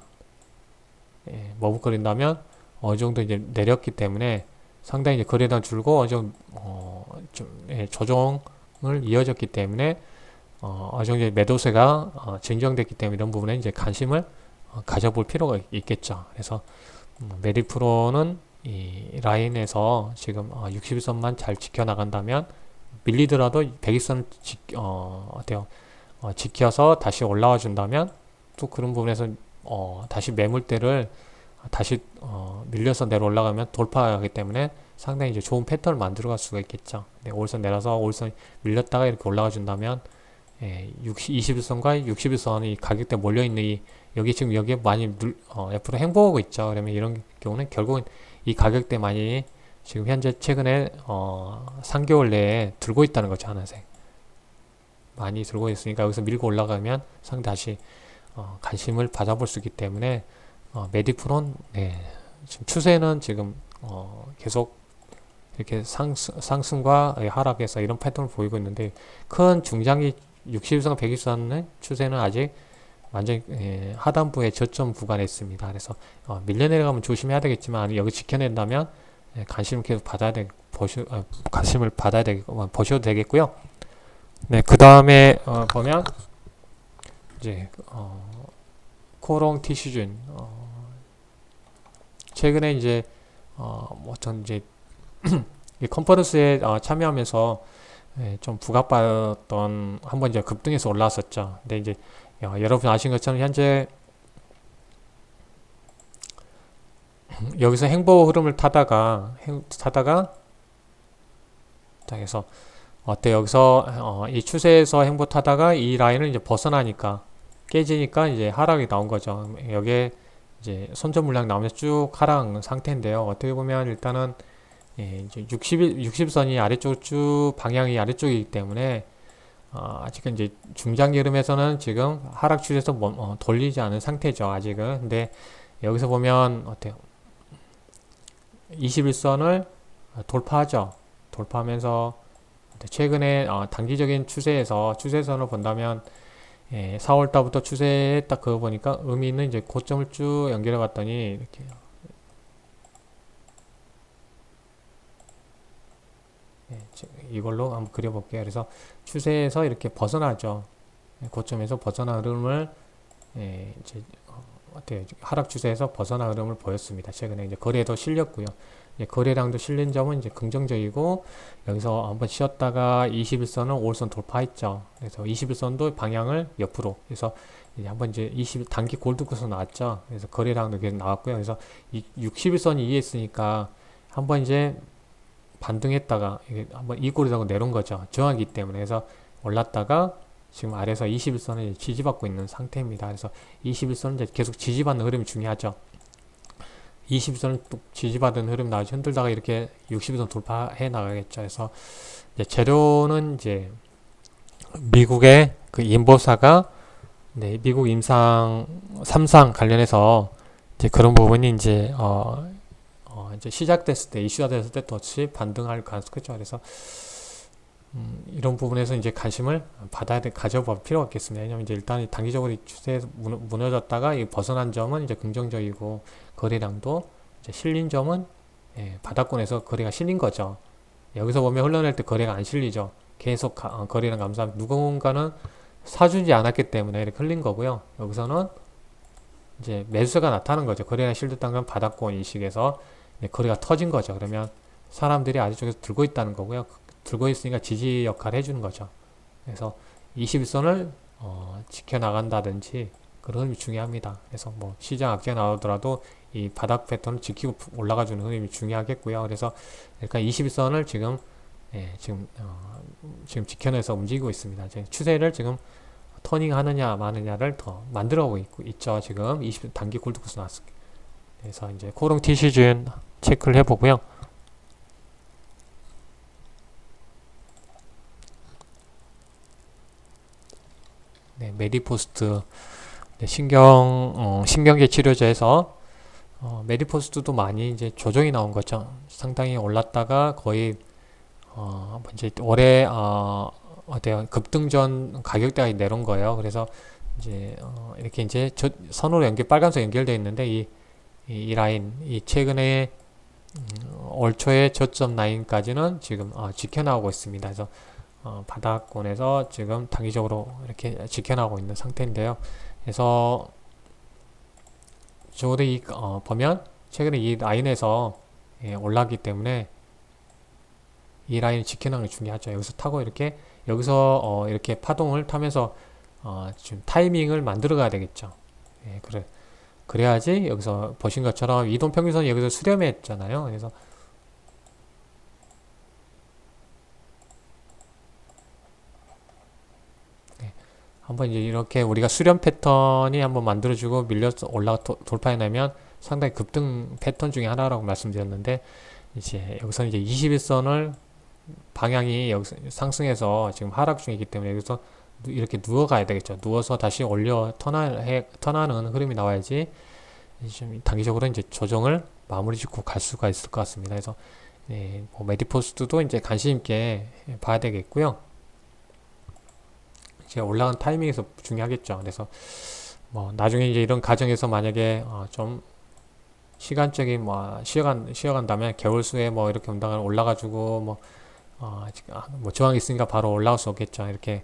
어느 정도 이제 내렸기 때문에 상당히 이제 거래량 줄고 어느 정도 조정을 이어졌기 때문에 어느 정도 매도세가 진정됐기 때문에 이런 부분에 이제 관심을 가져볼 필요가 있겠죠. 그래서 메디프로는 이 라인에서 지금 61선만 잘 지켜나간다면 밀리더라도 120선 지켜서 다시 올라와 준다면 또 그런 부분에서 다시 매물대를 다시 밀려서 내려 올라가면 돌파하기 때문에 상당히 이제 좋은 패턴을 만들어 갈 수가 있겠죠. 5일선 내려서 5일선 밀렸다가 이렇게 올라가 준다면 21선과 61선이 가격대 몰려있는 여기 지금 여기에 많이 옆으로 행보하고 있죠. 그러면 이런 경우는 결국은 이 가격대 많이 지금 현재 최근에 3개월 내에 들고 있다는 거죠. 하나씩 많이 들고 있으니까 여기서 밀고 올라가면 상당히 다시 관심을 받아볼 수 있기 때문에 메디프론 지금 추세는 지금 계속 이렇게 상승과 하락에서 이런 패턴을 보이고 있는데 큰 중장기 60일선, 120선의 추세는 아직 완전히 하단부의 저점 구간에 있습니다. 그래서 밀려내려가면 조심해야 되겠지만 여기 지켜낸다면 관심을 계속 관심을 받아야 되겠고 보셔도 되겠고요. 그 다음에 보면 이제 코롱 티슈준 최근에 이제 전 이제 이 컨퍼런스에 참여하면서 좀 부각받았던 한번 이제 급등해서 올라왔었죠. 근데 이제 여러분 아신 것처럼 현재 여기서 행보 흐름을 타다가 자 그래서 여기서 이 추세에서 행보 타다가 이 라인을 이제 벗어나니까 깨지니까 이제 하락이 나온 거죠. 여기에 이제 손절 물량 나오면서 쭉 하락 상태인데요. 어떻게 보면 일단은 이제 60선이 아래쪽으로 쭉 방향이 아래쪽이기 때문에 아직은 이제 중장기 흐름에서는 지금 하락 추세에서 돌리지 않은 상태죠. 아직은. 근데 여기서 보면 어때요? 21선을 돌파하죠. 돌파하면서 최근에 단기적인 추세선을 본다면 4월 달부터 추세 딱 그거 보니까 의미 있는 이제 고점을 쭉 연결해 봤더니 이렇게 이걸로 한번 그려볼게요. 그래서 추세에서 이렇게 벗어나죠. 고점에서 벗어나 흐름을 이제 어때요? 하락 추세에서 벗어나 흐름을 보였습니다. 최근에 이제 거래도 실렸고요. 거래량도 실린 점은 이제 긍정적이고, 여기서 한번 쉬었다가 21선을 5일선 돌파했죠. 그래서 21선도 방향을 옆으로, 그래서 이제 한번 이제 20 단기 골드코스 나왔죠. 그래서 거래량도 계속 나왔고요. 그래서 61선이 이해 했으니까 한번 이제 반등했다가 이게 한번 이 꼴이라고 내려온 거죠. 저항이기 때문에. 그래서 올랐다가 지금 아래에서 21선을 지지받고 있는 상태입니다. 그래서 21선은 이제 계속 지지받는 흐름이 중요하죠. 21선을 또 지지받은 흐름 나오지 흔들다가 이렇게 60선 돌파해 나가겠죠. 그래서 이제 재료는 이제 미국의 그 인보사가 미국 임상 3상 관련해서 이제 그런 부분이 이제 이제 시작됐을 때, 이슈가 됐을 때 또다시 반등할 가능성이 크죠. 그래서 이런 부분에서 이제 관심을 가져볼 필요가 있겠습니다. 왜냐면 이제 일단 단기적으로 추세에서 무너졌다가 이 벗어난 점은 이제 긍정적이고, 거래량도 이제 실린 점은 바닥권에서 거래가 실린 거죠. 여기서 보면 흘러낼 때 거래가 안 실리죠. 계속 거래량 감소하면 누군가는 사주지 않았기 때문에 이렇게 흘린 거고요. 여기서는 이제 매수가 나타나는 거죠. 거래량 실렸다는 건 바닥권 인식에서 거래가 터진 거죠. 그러면 사람들이 아래쪽에서 들고 있다는 거고요. 들고 있으니까 지지 역할을 해주는 거죠. 그래서 21선을 지켜나간다든지 그런 흐름이 중요합니다. 그래서 뭐 시장 악재 나오더라도 이 바닥 패턴을 지키고 올라가주는 흐름이 중요하겠고요. 그래서 그러니까 21선을 지금 지켜내서 움직이고 있습니다. 추세를 지금 터닝 하느냐 마느냐를 더 만들어가고 있죠. 지금 20 단기 골드코스 나왔습니다. 그래서 이제 코롱 T 시즌 체크를 해보고요. 메디포스트 신경계 치료제에서 메디포스트도 많이 이제 조정이 나온 거죠. 상당히 올랐다가 거의 이제 올해 어때요? 급등 전 가격대가 내려온 거예요. 그래서 이제 이렇게 이제 선으로 빨간색 연결되어 있는데 이 라인, 이 최근에 올 초에 저점 라인까지는 지금 지켜나오고 있습니다. 그래서 바닥권에서 지금 단기적으로 이렇게 지켜나오고 있는 상태인데요. 그래서 저도 보면 최근에 이 라인에서 올라왔기 때문에 이 라인 지켜나오는 게 중요하죠. 여기서 타고 여기서 이렇게 파동을 타면서 지금 타이밍을 만들어 가야 되겠죠. 그래야지 여기서 보신 것처럼 이동평균선이 여기서 수렴했잖아요. 그래서 한번 이제 이렇게 우리가 수렴 패턴이 한번 만들어주고 밀려서 돌파해내면 상당히 급등 패턴 중에 하나라고 말씀드렸는데, 이제 여기서 이제 21선을 방향이 여기서 상승해서 지금 하락 중이기 때문에 여기서 이렇게 누워가야 되겠죠. 누워서 다시 턴하는 흐름이 나와야지 좀 단기적으로 이제 조정을 마무리 짓고 갈 수가 있을 것 같습니다. 그래서 뭐 메디포스트도 이제 관심 있게 봐야 되겠고요. 이제 올라간 타이밍에서 중요하겠죠. 그래서 뭐 나중에 이제 이런 과정에서 만약에 좀 시간적인 쉬어간다면 개월수에 뭐 이렇게 온다가 올라가지고 뭐 저항이 있으니까 바로 올라갈 수 없겠죠. 이렇게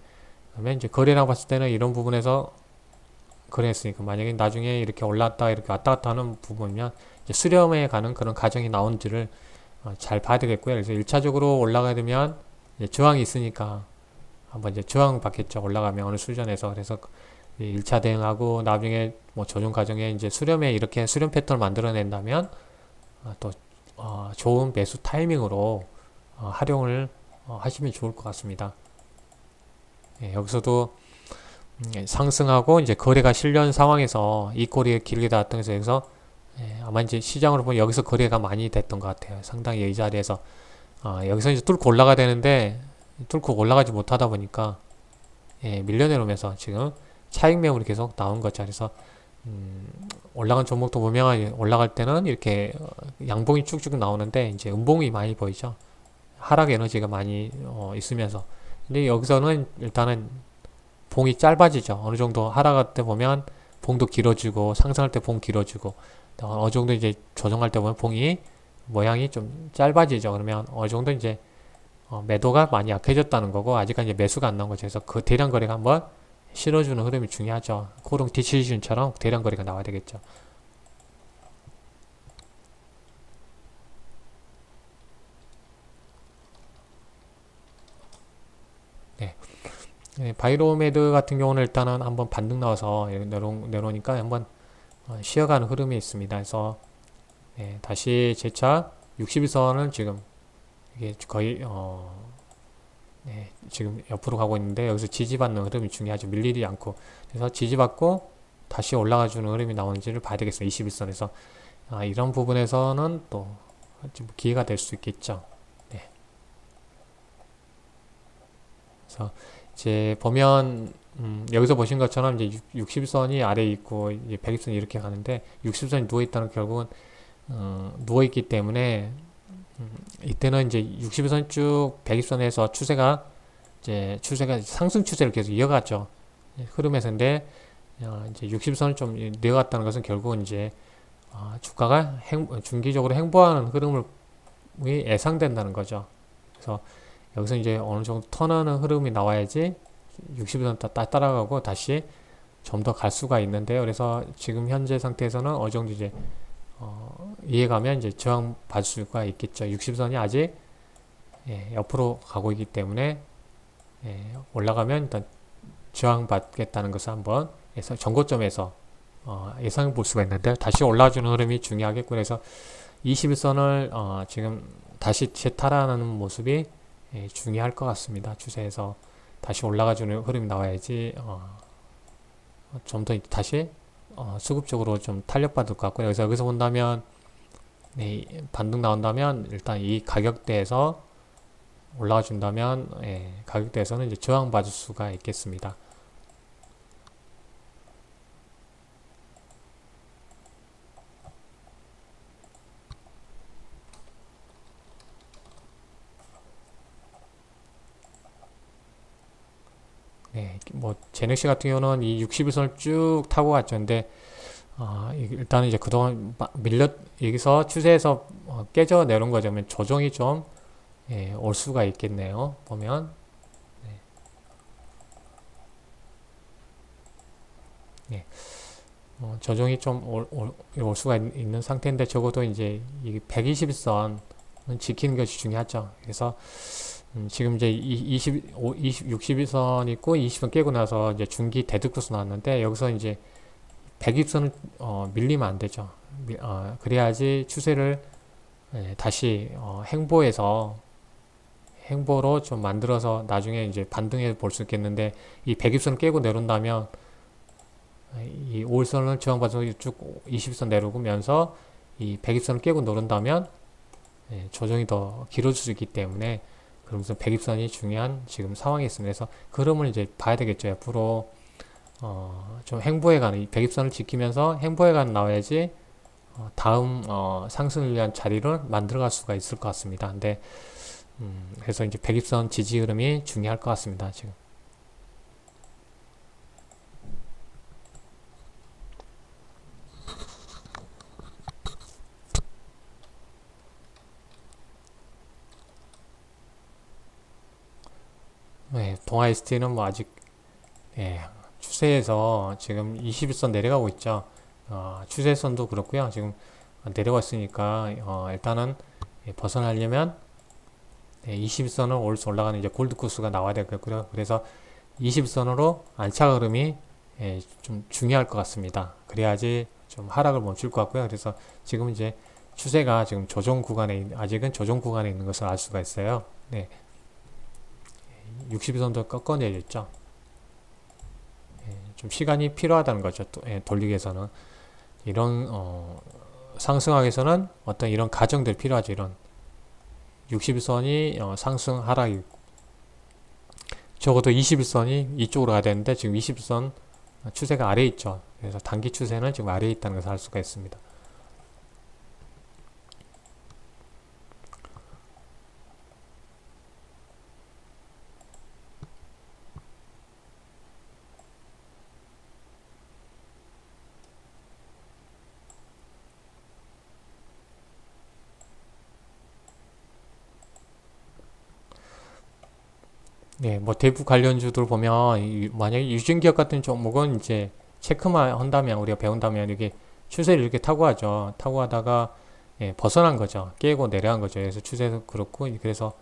그러면 이제 거래량 봤을 때는 이런 부분에서 거래했으니까 만약에 나중에 이렇게 올랐다 이렇게 왔다 갔다 하는 부분이면 이제 수렴에 가는 그런 과정이 나온지를 잘 봐야 되겠고요. 그래서 1차적으로 올라가야 되면 이제 저항이 있으니까 한번 이제 저항 받겠죠. 올라가면 어느 수준에서. 그래서 1차 대응하고 나중에 뭐 조정 과정에 이제 수렴에 이렇게 수렴 패턴을 만들어낸다면 또 좋은 매수 타이밍으로 활용을 하시면 좋을 것 같습니다. 여기서도 상승하고 이제 거래가 실려온 상황에서 이 꼬리에 길게 닿았던 데서 아마 이제 시장으로 보면 여기서 거래가 많이 됐던 것 같아요. 상당히 이 자리에서 여기서 이제 뚫고 올라가야 되는데 뚫고 올라가지 못하다 보니까 밀려내려오면서 지금 차익 매물이 계속 나온 거죠. 그래서 올라간 종목도 보면 올라갈 때는 이렇게 양봉이 쭉쭉 나오는데 이제 음봉이 많이 보이죠. 하락 에너지가 많이 있으면서, 근데 여기서는 일단은 봉이 짧아지죠. 어느 정도 하락할 때 보면 봉도 길어지고, 상승할 때 봉 길어지고, 어느 정도 이제 조정할 때 보면 봉이 모양이 좀 짧아지죠. 그러면 어느 정도 이제 매도가 많이 약해졌다는 거고, 아직까지 매수가 안 나온 거죠. 그래서 그 대량 거래가 한번 실어주는 흐름이 중요하죠. 코롱 디치전처럼 대량 거래가 나와야 되겠죠. 네. 네, 바이로메드 같은 경우는 일단은 한번 반등 나와서 내려오니까 한번 쉬어가는 흐름이 있습니다. 그래서 네, 다시 재차 60일선은 지금 이게 거의 네, 지금 옆으로 가고 있는데, 여기서 지지받는 흐름이 중요하죠. 밀리지 않고. 그래서 지지받고 다시 올라가주는 흐름이 나오는지를 봐야 되겠어요. 21선에서. 이런 부분에서는 또 좀 기회가 될 수 있겠죠. 네. 그래서 이제 보면 여기서 보신 것처럼 이제 60선이 아래에 있고 이제 120선이 이렇게 가는데, 60선이 누워 있다는 결국은 누워 있기 때문에 이때는 이제 60선 쭉 120선에서 추세가 상승 추세를 계속 이어갔죠. 흐름에서인데 이제 60선을 좀 내어갔다는 것은 결국은 이제 주가가 중기적으로 행보하는 흐름이 예상된다는 거죠. 그래서 여기서 이제 어느 정도 턴하는 흐름이 나와야지 60선 따라가고 다시 좀 더 갈 수가 있는데요. 그래서 지금 현재 상태에서는 어느 정도 이제 이해가면 이제 저항 받을 수가 있겠죠. 60선이 아직 옆으로 가고 있기 때문에 올라가면 일단 저항 받겠다는 것을 한번 전고점에서 예상해 볼 수가 있는데, 다시 올라주는 흐름이 중요하겠고, 그래서 21선을 지금 다시 재탈하는 모습이 중요할 것 같습니다. 추세에서 다시 올라가주는 흐름이 나와야지 좀 더 다시 수급적으로 좀 탄력받을 것 같고요. 여기서 본다면 반등 나온다면 일단 이 가격대에서 올라가 준다면 가격대에서는 이제 저항받을 수가 있겠습니다. 네, 뭐 제넥시 같은 경우는 이 60일선을 쭉 타고 갔죠. 근데 일단은 이제 그동안 여기서 추세에서 깨져 내려온 거죠. 그러면 조정이 좀 올 수가 있겠네요. 보면 네. 조정이 좀 올 수가 있는 상태인데, 적어도 이제 이 120일선은 지키는 것이 중요하죠. 그래서 지금 이제 60일선 있고 20선 깨고 나서 이제 중기 대득도수 나왔는데, 여기서 이제 120선은 밀리면 안 되죠. 그래야지 추세를 다시 행보로 좀 만들어서 나중에 이제 반등해 볼 수 있겠는데, 이 120선을 깨고 내려온다면 이 5일선을 저항받아서 쭉 20선 내려오면서 이 120선을 깨고 내려온다면 조정이 더 길어질 수 있기 때문에, 그러면서 120선이 중요한 지금 상황이 있습니다. 그래서 그 흐름을 이제 봐야 되겠죠. 앞으로 좀 행보해가는, 이 120선을 지키면서 행보해가는 나와야지 다음 상승을 위한 자리를 만들어갈 수가 있을 것 같습니다. 근데 그래서 이제 120선 지지 흐름이 중요할 것 같습니다. 지금. 네, 동아 ST는 뭐 아직 추세에서 지금 21선 내려가고 있죠. 추세선도 그렇고요. 지금 내려왔으니까 일단은 벗어나려면 21선을 올라가는 이제 골드 코스가 나와야 되겠고요. 그래서 21선으로 안착 흐름이 좀 중요할 것 같습니다. 그래야지 좀 하락을 멈출 것 같고요. 그래서 지금 이제 추세가 지금 아직은 조정 구간에 있는 것을 알 수가 있어요. 네. 60선도 꺾어내렸죠. 좀 시간이 필요하다는 거죠. 돌리기 위해서는. 이런 상승하기 위해서는 어떤 이런 과정들이 필요하죠. 이런 60일선이 상승 하락이, 적어도 21선이 이쪽으로 가야 되는데 지금 20선 추세가 아래에 있죠. 그래서 단기 추세는 지금 아래에 있다는 것을 알 수가 있습니다. 예, 뭐 대부 관련주들 보면 만약에 유진기업 같은 종목은 이제 체크만 한다면 우리가 배운다면 이게 추세를 이렇게 타고 가죠. 타고 가다가 예, 벗어난 거죠. 깨고 내려간 거죠. 그래서 추세도 그렇고 그래서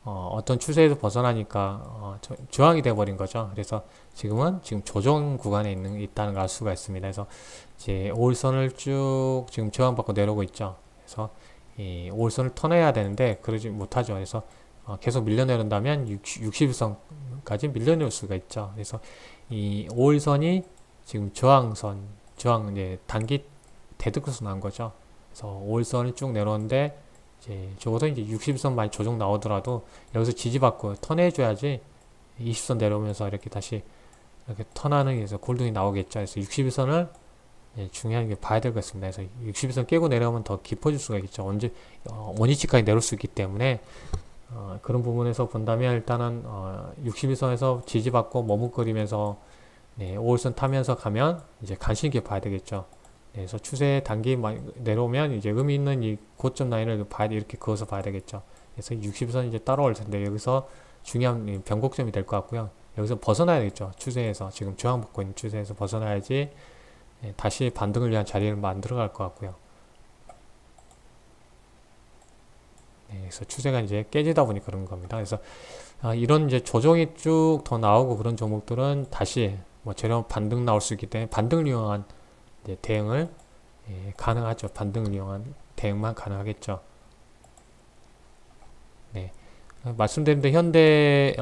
어떤 추세에서 벗어나니까 저항이 돼버린 거죠. 그래서 지금 조정 구간에 있다는 걸 알 수가 있습니다. 그래서 이제 5일선을 쭉 지금 저항받고 내려오고 있죠. 그래서 이 5일선을 터내야 되는데 그러지 못하죠. 그래서 계속 밀려내린다면 60일선까지 밀려낼 수가 있죠. 그래서 이 5일선이 지금 저항 이제 단기 대득선 난 거죠. 그래서 5일선을 쭉 내려오는데 이제 적어도 이제 60선 많이 조정 나오더라도 여기서 지지받고 턴해줘야지 20선 내려오면서 이렇게 다시 이렇게 턴하는 게서 골든이 나오겠죠. 그래서 61선을 중요한 게 봐야 될 것 같습니다. 그래서 61선 깨고 내려오면 더 깊어질 수가 있겠죠. 언제 원위치까지 내려올 수 있기 때문에 그런 부분에서 본다면 일단은 61선에서 지지받고 머뭇거리면서 5일선 타면서 가면 이제 관심 있게 봐야 되겠죠. 그래서 추세 단기 내려오면 이제 의미 있는 이 고점 라인을 봐야 이렇게 그어서 봐야 되겠죠. 그래서 60선 이제 따라올 텐데 여기서 중요한 변곡점이 될 것 같고요. 여기서 벗어나야겠죠. 추세에서 지금 저항받고 있는 추세에서 벗어나야지 다시 반등을 위한 자리를 만들어 갈 것 같고요. 그래서 추세가 이제 깨지다 보니 그런 겁니다. 그래서 이런 이제 조정이 쭉 더 나오고 그런 종목들은 다시 뭐 저렴 반등 나올 수 있기 때문에 반등을 이용한 대응을 가능하죠. 반등을 이용한 대응만 가능하겠죠. 네. 말씀드린 대로 현대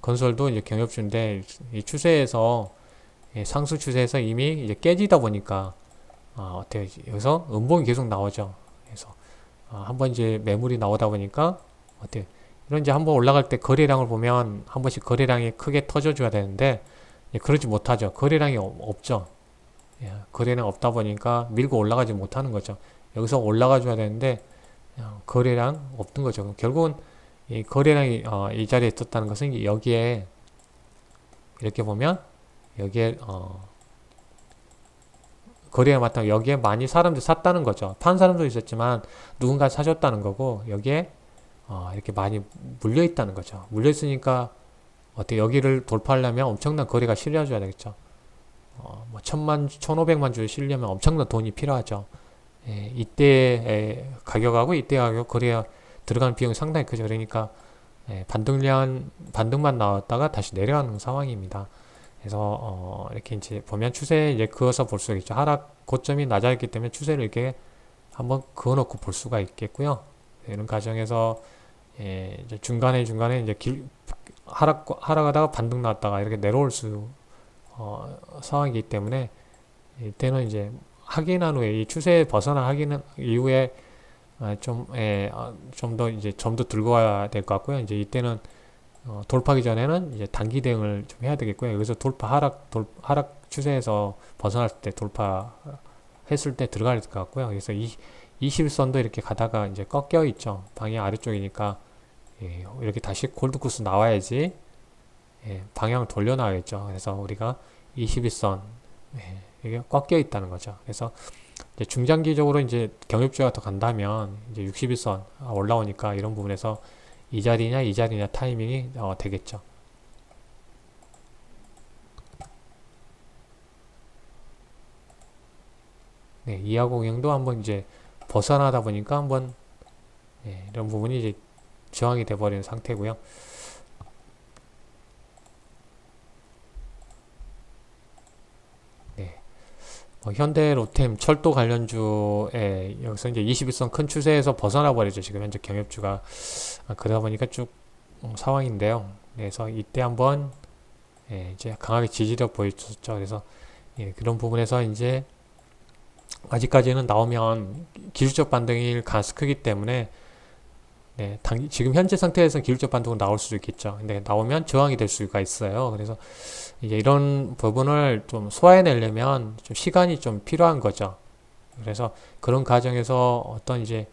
건설도 이제 경협주인데 이 추세에서 상승 추세에서 이미 이제 깨지다 보니까 어때요? 여기서 음봉이 계속 나오죠. 그래서 한번 이제 매물이 나오다 보니까 어때요? 이런 이제 한번 올라갈 때 거래량을 보면 한 번씩 거래량이 크게 터져줘야 되는데 그러지 못하죠. 거래량이 없죠. 거래량 없다 보니까 밀고 올라가지 못하는 거죠. 여기서 올라가 줘야 되는데 거래량 없는 거죠. 결국은 이 거래량이 이 자리에 있었다는 것은 여기에 이렇게 보면 여기에 거래량 맞다 여기에 많이 사람들이 샀다는 거죠. 판 사람도 있었지만 누군가 사줬다는 거고 여기에 이렇게 많이 물려 있다는 거죠. 물려 있으니까 어떻게 여기를 돌파하려면 엄청난 거래가 실려줘야 되겠죠. 뭐 1000만, 1500만 주에 실려면 엄청난 돈이 필요하죠. 이때 가격하고 이때 가격 거래가 들어가는 비용이 상당히 크죠. 그러니까 반등만 나왔다가 다시 내려가는 상황입니다. 그래서 이렇게 이제 보면 추세 이제 그어서 볼 수가 있죠. 하락 고점이 낮아있기 때문에 추세를 이렇게 한번 그어놓고 볼 수가 있겠고요. 이런 과정에서 이제 중간에 이제 하락하다가 반등 나왔다가 이렇게 내려올 상황이기 때문에 이때는 이제 확인한 후에 이 추세에 벗어나 확인 이후에 좀 더 이제 좀 더 들고 와야 될 것 같고요. 이제 이때는 돌파하기 전에는 이제 단기 대응을 좀 해야 되겠고요. 여기서 하락 추세에서 벗어났을 때 돌파했을 때 들어가야 될 것 같고요. 그래서 21선도 이렇게 가다가 이제 꺾여 있죠. 방향 아래쪽이니까 이렇게 다시 골드코스 나와야지 방향을 돌려 나와야겠죠. 그래서 우리가 21선 이게 꺾여 있다는 거죠. 그래서 이제 중장기적으로 이제 경협주가 더 간다면 이제 61선 올라오니까 이런 부분에서 이 자리냐 타이밍이 되겠죠. 네, 이하공행도 한번 이제 벗어나다 보니까 한번 이런 부분이 이제 저항이 돼버리는 상태고요. 네, 현대, 로템, 철도 관련주에 여기서 이제 21선 큰 추세에서 벗어나 버리죠. 지금 현재 경협주가 그러다 보니까 쭉 상황인데요. 그래서 이때 한번 이제 강하게 지지력 보여줬죠. 그래서 그런 부분에서 이제 아직까지는 나오면 기술적 반등일 가능성이 크기 때문에 지금 현재 상태에서 기술적 반등은 나올 수도 있겠죠. 근데 나오면 저항이 될 수가 있어요. 그래서 이제 이런 부분을 좀 소화해내려면 좀 시간이 좀 필요한 거죠. 그래서 그런 과정에서 어떤 이제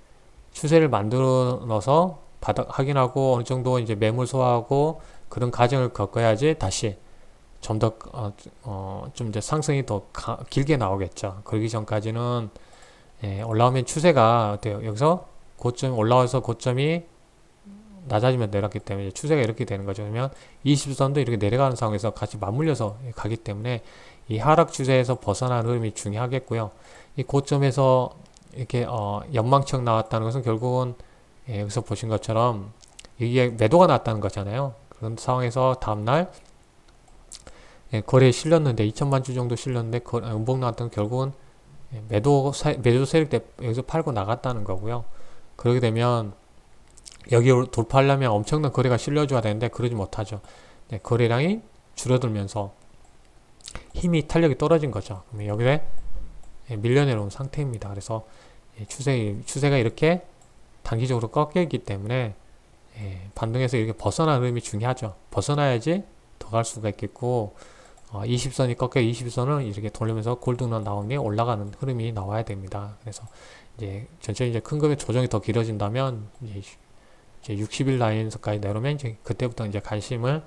추세를 만들어 넣어서 바닥 확인하고 어느 정도 이제 매물 소화하고 그런 과정을 겪어야지 다시 좀 더 좀 이제 상승이 더 길게 나오겠죠. 그러기 전까지는 올라오면 추세가 어때요? 여기서 고점 올라와서 고점이 낮아지면 내려갔기 때문에 추세가 이렇게 되는 거죠. 그러면 20선도 이렇게 내려가는 상황에서 같이 맞물려서 가기 때문에 이 하락 추세에서 벗어나는 흐름이 중요하겠고요. 이 고점에서 이렇게 연망청 나왔다는 것은 결국은 여기서 보신 것처럼 이게 매도가 났다는 거잖아요. 그런 상황에서 다음날 거래에 실렸는데 2천만 주 정도 실렸는데 음봉 나왔던 결국은 매도 세력 때 여기서 팔고 나갔다는 거고요. 그렇게 되면 여기 돌파하려면 엄청난 거래가 실려줘야 되는데 그러지 못하죠. 거래량이 줄어들면서 힘이 탄력이 떨어진 거죠. 그러면 여기에 밀려 내려온 상태입니다. 그래서 추세가 이렇게 단기적으로 꺾여있기 때문에 반등에서 이렇게 벗어나는 흐름이 중요하죠. 벗어나야지 더 갈 수가 있겠고 20선이 꺾여 20선을 이렇게 돌리면서 골드는 나오니 올라가는 흐름이 나와야 됩니다. 그래서 이제 전체적인 이제 큰 금의 조정이 더 길어진다면 이제 60일 라인에서까지 내려오면 이제 그때부터 이제 관심을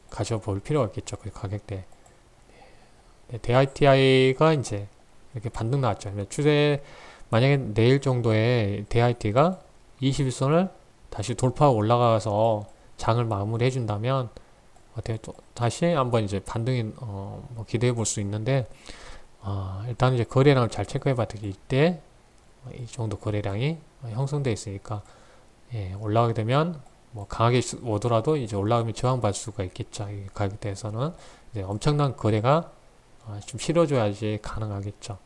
가져볼 필요가 있겠죠. 그 가격대. DITI가 이제 이렇게 반등 나왔죠. 추세 만약에 내일 정도에 DIT가 21선을 다시 돌파하고 올라가서 장을 마무리 해준다면 또 다시 한번 이제 반등이 뭐 기대해 볼 수 있는데 일단 이제 거래량을 잘 체크해 봤더니 이때 이 정도 거래량이 형성되어 있으니까 올라가게 되면 뭐 강하게 오더라도 이제 올라가면 저항받을 수가 있겠죠. 이 가격대에서는 이제 엄청난 거래가 좀 실어줘야지 가능하겠죠.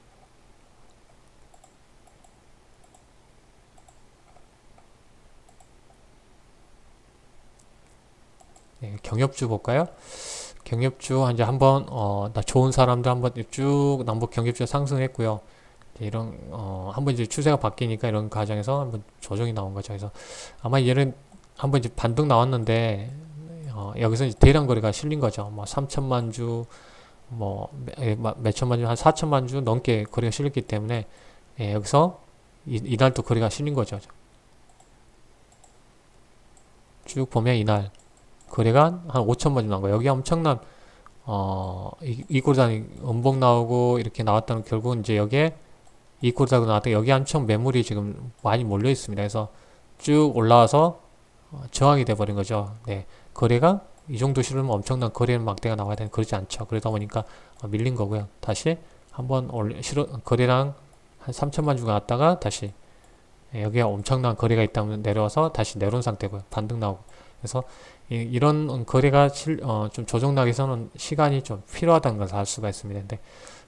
경협주 볼까요? 경협주 이제 한번 나 좋은 사람들 한번 쭉 남북 경협주 상승했고요. 이런 한번 이제 추세가 바뀌니까 이런 과정에서 한번 조정이 나온 거죠. 그래서 아마 얘는 한번 이제 반등 나왔는데 여기서 이제 대량 거래가 실린 거죠. 뭐 3천만 주, 뭐 몇천만 주, 한 4천만 주 넘게 거래가 실렸기 때문에 여기서 이날도 거래가 실린 거죠. 쭉 보면 이날 거래가 한 5천만 주 나온 거예요. 여기 엄청난 이꼴단이 음봉 나오고 이렇게 나왔다는 결국은 이제 여기에 이꼴단이 나왔다. 여기 엄청 매물이 지금 많이 몰려 있습니다. 그래서 쭉 올라와서 저항이 돼버린 거죠. 거래가 이 정도 실으면 엄청난 거래 막대가 나와야 되는 그러지 않죠. 그러다 보니까 밀린 거고요. 다시 한번 거래량 한 3천만 주가 왔다가 다시 여기에 엄청난 거래가 있다면 내려와서 다시 내려온 상태고요. 반등 나오고. 그래서 이런 거래가 좀 조정나기 위해서는 시간이 좀 필요하다는 것을 알 수가 있습니다. 근데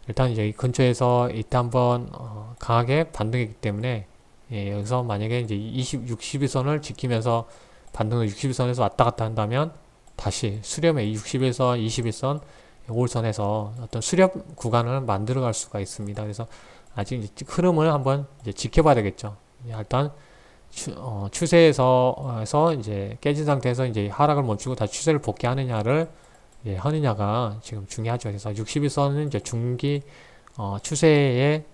일단 이제 이 근처에서 이때 한번 강하게 반등했기 때문에 여기서 만약에 이제 60일선을 지키면서 반등을 60일선에서 왔다 갔다 한다면 다시 수렴에 60일선, 21선, 5일선에서 어떤 수렴 구간을 만들어 갈 수가 있습니다. 그래서 아직 이제 흐름을 한번 이제 지켜봐야 되겠죠. 일단 추세에서 이제 깨진 상태에서 이제 하락을 멈추고 다시 추세를 복귀하느냐를 하느냐가 지금 중요하죠. 그래서 60일선은 이제 중기 추세의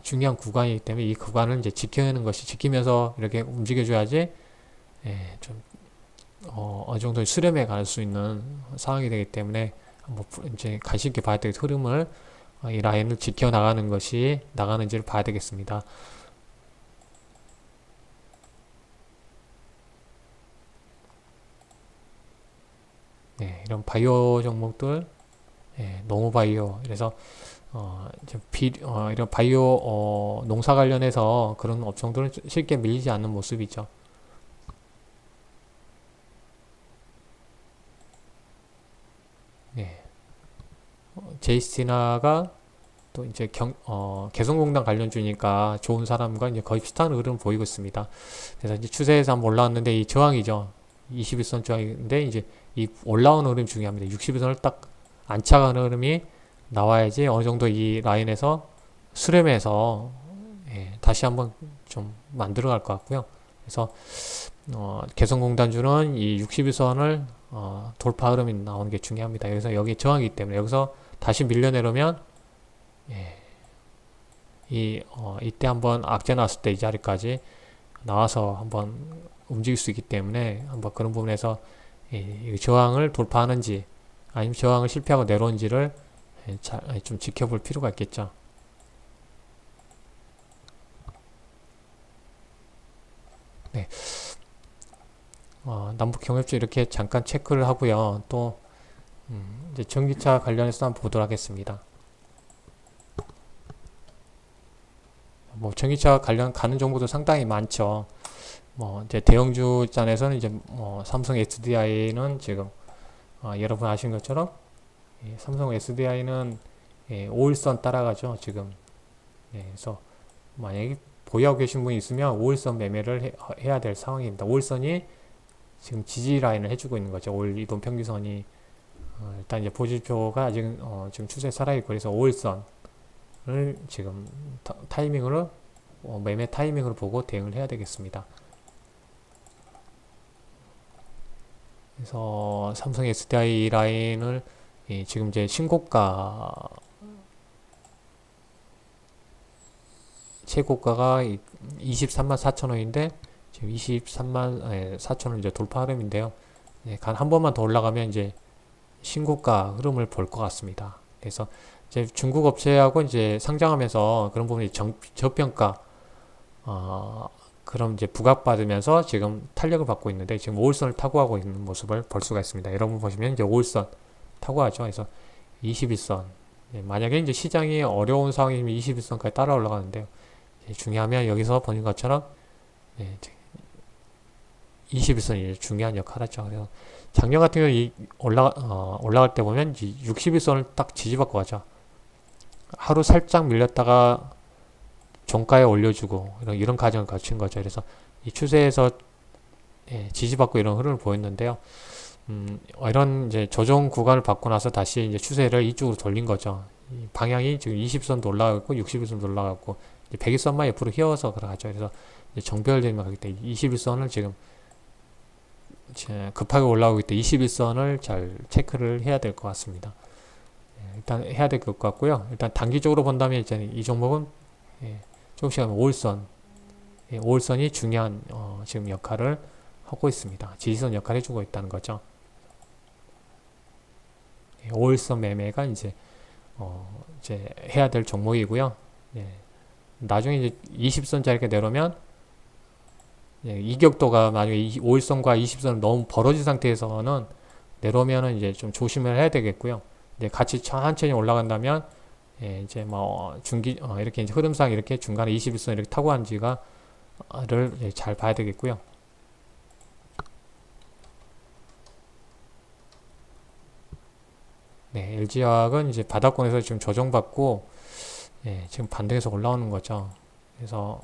중요한 구간이기 때문에 이 구간을 이제 지키면서 이렇게 움직여줘야지 좀 어느 정도 수렴에 갈 수 있는 상황이 되기 때문에 뭐 이제 관심 있게 봐야 될 흐름을 이 라인을 지켜 나가는 것이 나가는지를 봐야 되겠습니다. 이런 바이오 종목들, 농후 바이오, 그래서 이런 바이오 농사 관련해서 그런 업종들은 쉽게 밀리지 않는 모습이죠. 제이스티나가 또 이제 개성공단 관련주니까 좋은 사람과 이제 거의 비슷한 흐름을 보이고 있습니다. 그래서 이제 추세에서 한번 올라왔는데 이 저항이죠. 21선 저항인데 이제 이 올라오는 흐름이 중요합니다. 61선을 딱 안착하는 흐름이 나와야지 어느 정도 이 라인에서 수렴해서 다시 한번 좀 만들어 갈 것 같고요. 그래서 개성공단주는 이 61선을 돌파 흐름이 나오는 게 중요합니다. 여기서 여기 저항이기 때문에 여기서 다시 밀려 내려오면 이때 한번 악재 났을 때 이 자리까지 나와서 한번 움직일 수 있기 때문에 한번 그런 부분에서 저항을 돌파하는지 아니면 저항을 실패하고 내려온지를 좀 지켜볼 필요가 있겠죠. 남북 경협주 이렇게 잠깐 체크를 하고요. 또 이제 전기차 관련해서 한번 보도록 하겠습니다. 뭐 전기차 관련 가는 정보도 상당히 많죠. 뭐 이제 대형주 잔에서는 이제 삼성 SDI는 지금 여러분 아시는 것처럼 삼성 SDI는 5일선 따라가죠. 지금 그래서 만약에 보유하고 계신 분이 있으면 5일선 매매를 해야 될 상황입니다. 5일선이 지금 지지 라인을 해주고 있는 거죠. 5일 이동 평균선이 일단 이제 보지표가 아직 지금 추세 살아있고 그래서 5일선을 지금 타이밍으로 매매 타이밍으로 보고 대응을 해야 되겠습니다. 그래서 삼성 SDI 라인을 지금 이제 신고가 최고가가 23만 4천 원인데 지금 23만 4천 원 이제 돌파 흐름인데요. 한 번만 더 올라가면 이제 신고가 흐름을 볼 것 같습니다. 그래서 이제 중국 업체하고 이제 상장하면서 그런 부분이 저평가 그럼 이제 부각받으면서 지금 탄력을 받고 있는데 지금 5일선을 타고 가고 있는 모습을 볼 수가 있습니다. 여러분 보시면 이제 5일선 타고 가죠. 그래서 21선 만약에 이제 시장이 어려운 상황이면 21선까지 따라 올라가는데요. 중요하면 여기서 보는 것처럼 21선이 중요한 역할을 하죠. 그래서 작년 같은 경우 올라갈 때 보면 61선을 딱 지지받고 가죠. 하루 살짝 밀렸다가 종가에 올려주고 이런 과정을 거친 거죠. 그래서 이 추세에서 지지받고 이런 흐름을 보였는데요. 이런 이제 조정 구간을 받고 나서 다시 이제 추세를 이쪽으로 돌린 거죠. 이 방향이 지금 20선도 올라가고 61선도 올라가고 100일선만 옆으로 휘어서 들어가죠. 그래서 정배열되면 가기 때문에 21선을 지금 급하게 올라오기 때문에 21선을 잘 체크를 해야 될 것 같습니다. 일단 해야 될 것 같고요. 일단 단기적으로 본다면 이제 이 종목은 조금씩 하면 5일선 5일선이 중요한 지금 역할을 하고 있습니다. 지지선 역할을 해주고 있다는 거죠. 5일선 매매가 이제 해야 될 종목이고요. 나중에 이제 20선짜리 이렇게 내려오면 이격도가 나중에 5일선과 20선을 너무 벌어진 상태에서는 내려오면은 이제 좀 조심을 해야 되겠고요. 이제 같이 천천히 올라간다면 이제 뭐 이렇게 이제 흐름상 이렇게 중간에 21선 이렇게 타고 간지가를 잘 봐야 되겠고요. LG화학은 이제 바닥권에서 지금 조정받고 지금 반등해서 올라오는 거죠. 그래서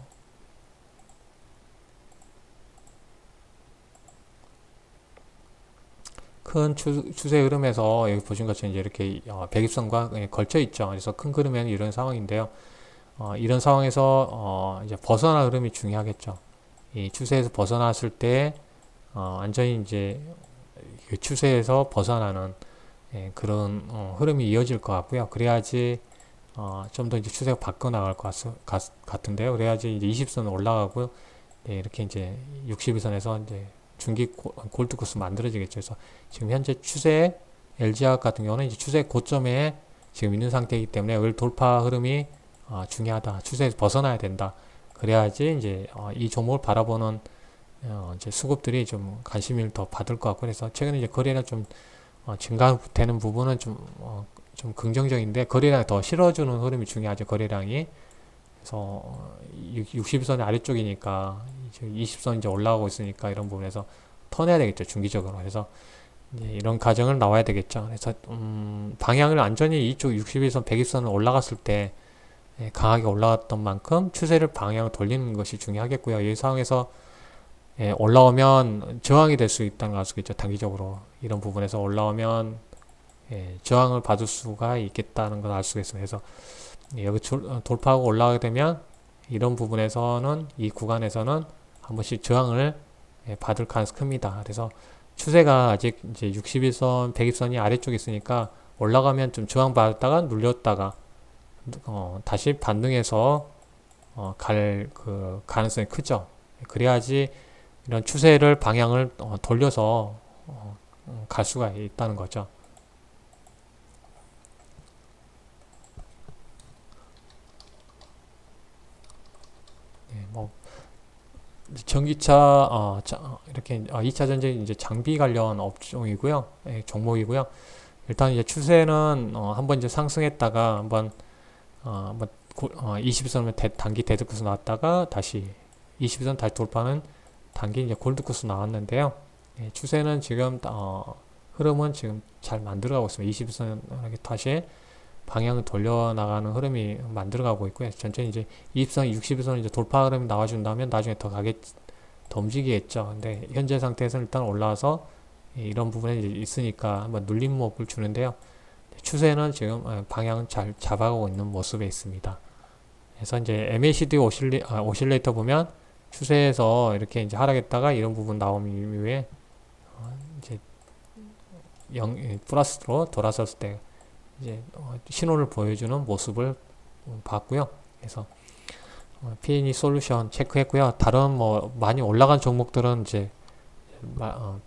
큰 추세 흐름에서 여기 보신 것처럼 이제 이렇게 백입선과 걸쳐 있죠. 그래서 큰 그림에는 이런 상황인데요. 이런 상황에서 이제 벗어나 흐름이 중요하겠죠. 이 추세에서 벗어났을 때 완전히 이제 그 추세에서 벗어나는 그런 흐름이 이어질 것 같고요. 그래야지 좀 더 이제 추세가 바꿔 나갈 것 같은데요. 그래야지 이제 20선 올라가고 이렇게 이제 61선에서 이제 중기 골드 코스 만들어지겠죠. 그래서 지금 현재 추세 LG화학 같은 경우는 이제 추세 고점에 지금 있는 상태이기 때문에 을 돌파 흐름이 중요하다. 추세에서 벗어나야 된다. 그래야지 이제 이 종목을 바라보는 이제 수급들이 좀 관심을 더 받을 것 같고 그래서 최근에 이제 거래량 좀 증가되는 부분은 좀 긍정적인데 거래량이 더 실어주는 흐름이 중요하죠. 거래량이 그래서 60선 아래쪽이니까 20선 이제 올라가고 있으니까 이런 부분에서 턴해야 되겠죠. 중기적으로. 그래서 이제 이런 과정을 나와야 되겠죠. 그래서 방향을 안전히 이쪽 61선, 120선을 올라갔을 때 강하게 올라갔던 만큼 추세를 방향을 돌리는 것이 중요하겠고요. 이 상황에서 올라오면 저항이 될 수 있다는 걸 알 수 있죠. 단기적으로 이런 부분에서 올라오면 저항을 받을 수가 있겠다는 걸 알 수가 있습니다. 그래서 여기 돌파하고 올라가게 되면 이런 부분에서는 이 구간에서는 한 번씩 저항을 받을 가능성이 큽니다. 그래서 추세가 아직 이제 61선, 120선이 아래쪽에 있으니까 올라가면 좀 저항 받았다가 눌렸다가 다시 반등해서 갈 그 가능성이 크죠. 그래야지 이런 추세를 방향을 돌려서 갈 수가 있다는 거죠. 뭐 전기차 이렇게 2차 전지 이제 장비 관련 업종이고요. 예, 종목이고요. 일단 이제 추세는 한번 이제 상승했다가 한번 20선 단기 데드코스 나왔다가 다시 20선 다시 돌파하는 단기 이제 골드코스 나왔는데요. 예, 추세는 지금 흐름은 지금 잘 만들어가고 있습니다. 20선 이렇게 다시 방향을 돌려나가는 흐름이 만들어가고 있고요. 천천히 이제 20선, 60선 이제 돌파 흐름이 나와준다면 나중에 더 움직이겠죠. 근데 현재 상태에서는 일단 올라와서 이런 부분에 이제 있으니까 한번 눌림목을 주는데요. 추세는 지금 방향을 잘 잡아가고 있는 모습에 있습니다. 그래서 이제 MACD 오실레이터 보면 추세에서 이렇게 이제 하락했다가 이런 부분 나온 이후에 이제 플러스로 돌아섰을 때 이제 신호를 보여주는 모습을 봤고요. 그래서 P&E 솔루션 체크했고요. 다른 뭐 많이 올라간 종목들은 이제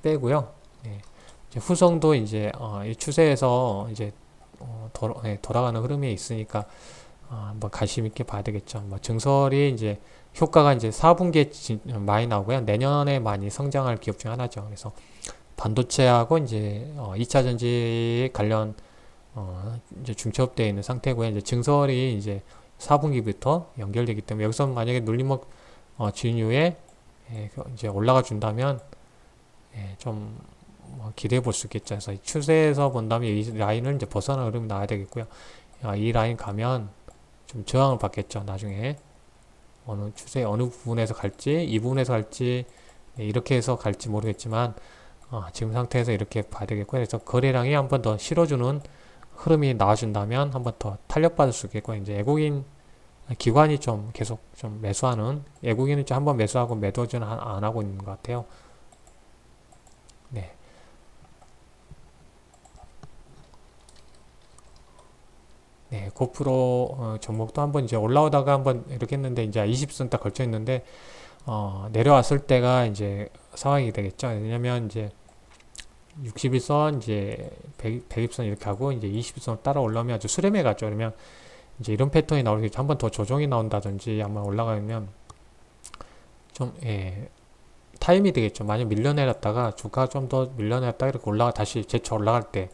빼고요. 예. 이제 후성도 이제 이 추세에서 이제 돌아가는 흐름이 있으니까 한번 관심 있게 봐야 되겠죠. 뭐 증설이 이제 효과가 이제 4분기에 많이 나오고요. 내년에 많이 성장할 기업 중 하나죠. 그래서 반도체하고 이제 2차 전지 관련 이제 중첩되어 있는 상태고요. 이제 증설이 이제 4분기부터 연결되기 때문에 여기서 만약에 눌림목 진유에 이제 올라가 준다면 좀 기대해 볼 수 있겠죠. 그래서 추세에서 본다면 이 라인을 이제 벗어나는 흐름이 나와야 되겠고요. 이 라인 가면 좀 저항을 받겠죠. 나중에 어느 추세 어느 부분에서 갈지 이 부분에서 갈지 이렇게 해서 갈지 모르겠지만 지금 상태에서 이렇게 봐야 되겠고요. 그래서 거래량이 한 번 더 실어주는 흐름이 나와준다면 한 번 더 탄력받을 수 있겠고 이제 외국인 기관이 좀 계속 좀 매수하는 외국인은 좀 한번 매수하고 매도는 안 하고 있는 것 같아요. 네. 네, 고프로 종목도 한번 이제 올라오다가 한번 이렇게 했는데 이제 20선 딱 걸쳐 있는데 내려왔을 때가 이제 상황이 되겠죠. 왜냐면 이제 61선 이제 120선 이렇게 하고 이제 20선 따라 올라오면 아주 수렴해 갔죠. 그러면 이제 이런 패턴이 나오겠죠. 한번 더 조정이 나온다든지 한번 올라가면 좀 타임이 되겠죠. 만약 밀려내렸다가 주가 좀 더 밀려내렸다가 이렇게 다시 재차 올라갈 때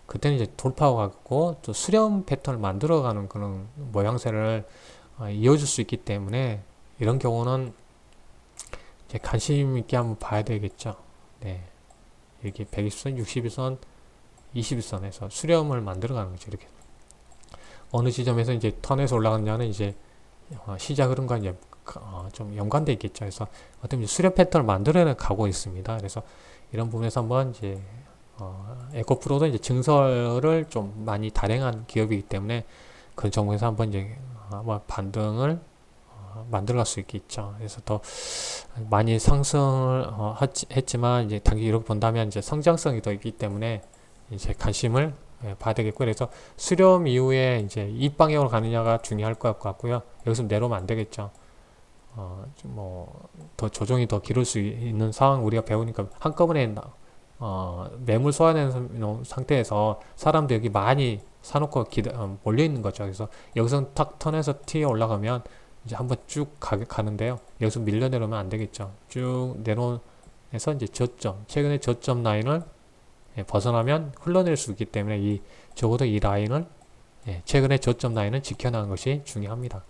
그때는 이제 돌파하고 가고 또 수렴 패턴을 만들어가는 그런 모양새를 이어줄 수 있기 때문에 이런 경우는 이제 관심 있게 한번 봐야 되겠죠. 네. 이렇게 120선, 60선, 21선에서 수렴을 만들어가는 거죠. 이렇게 어느 지점에서 이제 턴에서 올라가느냐는 이제 시작 흐름과 이제 좀 연관돼 있겠죠. 그래서 어떤 이제 수렴 패턴을 만들어 가고 있습니다. 그래서 이런 부분에서 한번 이제 에코프로도 이제 증설을 좀 많이 단행한 기업이기 때문에 그 종목에서 한번 이제 반등을 만들어갈 수 있겠죠. 그래서 더 많이 상승을 했지만 이제 단기 이렇게 본다면 이제 성장성이 더 있기 때문에 이제 관심을 봐야 되겠고 그래서 수렴 이후에 이제 이 방향으로 가느냐가 중요할 것 같고요. 여기서 내려오면 안 되겠죠. 더 조정이 더 길을 수 있는 상황 우리가 배우니까 한꺼번에 매물 소화되는 상태에서 사람들 여기 많이 사놓고 몰려 있는 거죠. 그래서 여기서 탁 턴에서 튀어 올라가면 이제 한번 쭉 가는데요. 여기서 밀려 내려오면 안 되겠죠. 쭉 내려오면서 이제 저점, 최근에 저점 라인을 벗어나면 흘러낼 수 있기 때문에 적어도 이 라인을 최근에 저점 라인을 지켜나가는 것이 중요합니다.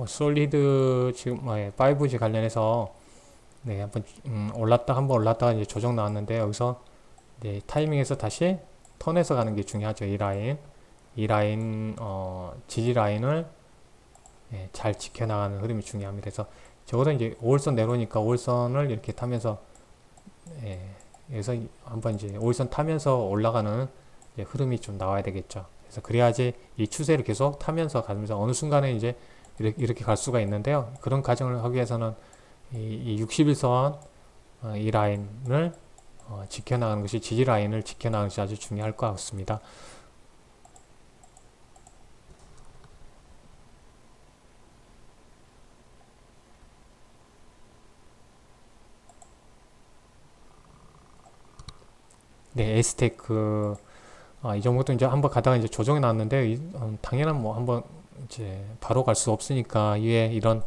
솔리드 지금 5G 관련해서 한번 한번 올랐다가 이제 조정 나왔는데 여기서 타이밍에서 다시 턴에서 가는 게 중요하죠. 이 라인 지지 라인을 잘 지켜나가는 흐름이 중요합니다. 그래서 적어도 이제 5월선 내려오니까 5월선을 이렇게 타면서 그래서 한번 이제 5일선 타면서 올라가는 이제 흐름이 좀 나와야 되겠죠. 그래서 그래야지 이 추세를 계속 타면서 가면서 어느 순간에 이제 이렇게 갈 수가 있는데요. 그런 과정을 하기 위해서는 이 61선 이 라인을 지켜나가는 것이, 지지 라인을 지켜나가는 것이 아주 중요할 것 같습니다. 네, 에스테크 이 종목도 이제 한번 가다가 이제 조정이 나왔는데 당연한 뭐 한번 이제 바로 갈 수 없으니까 위에 이런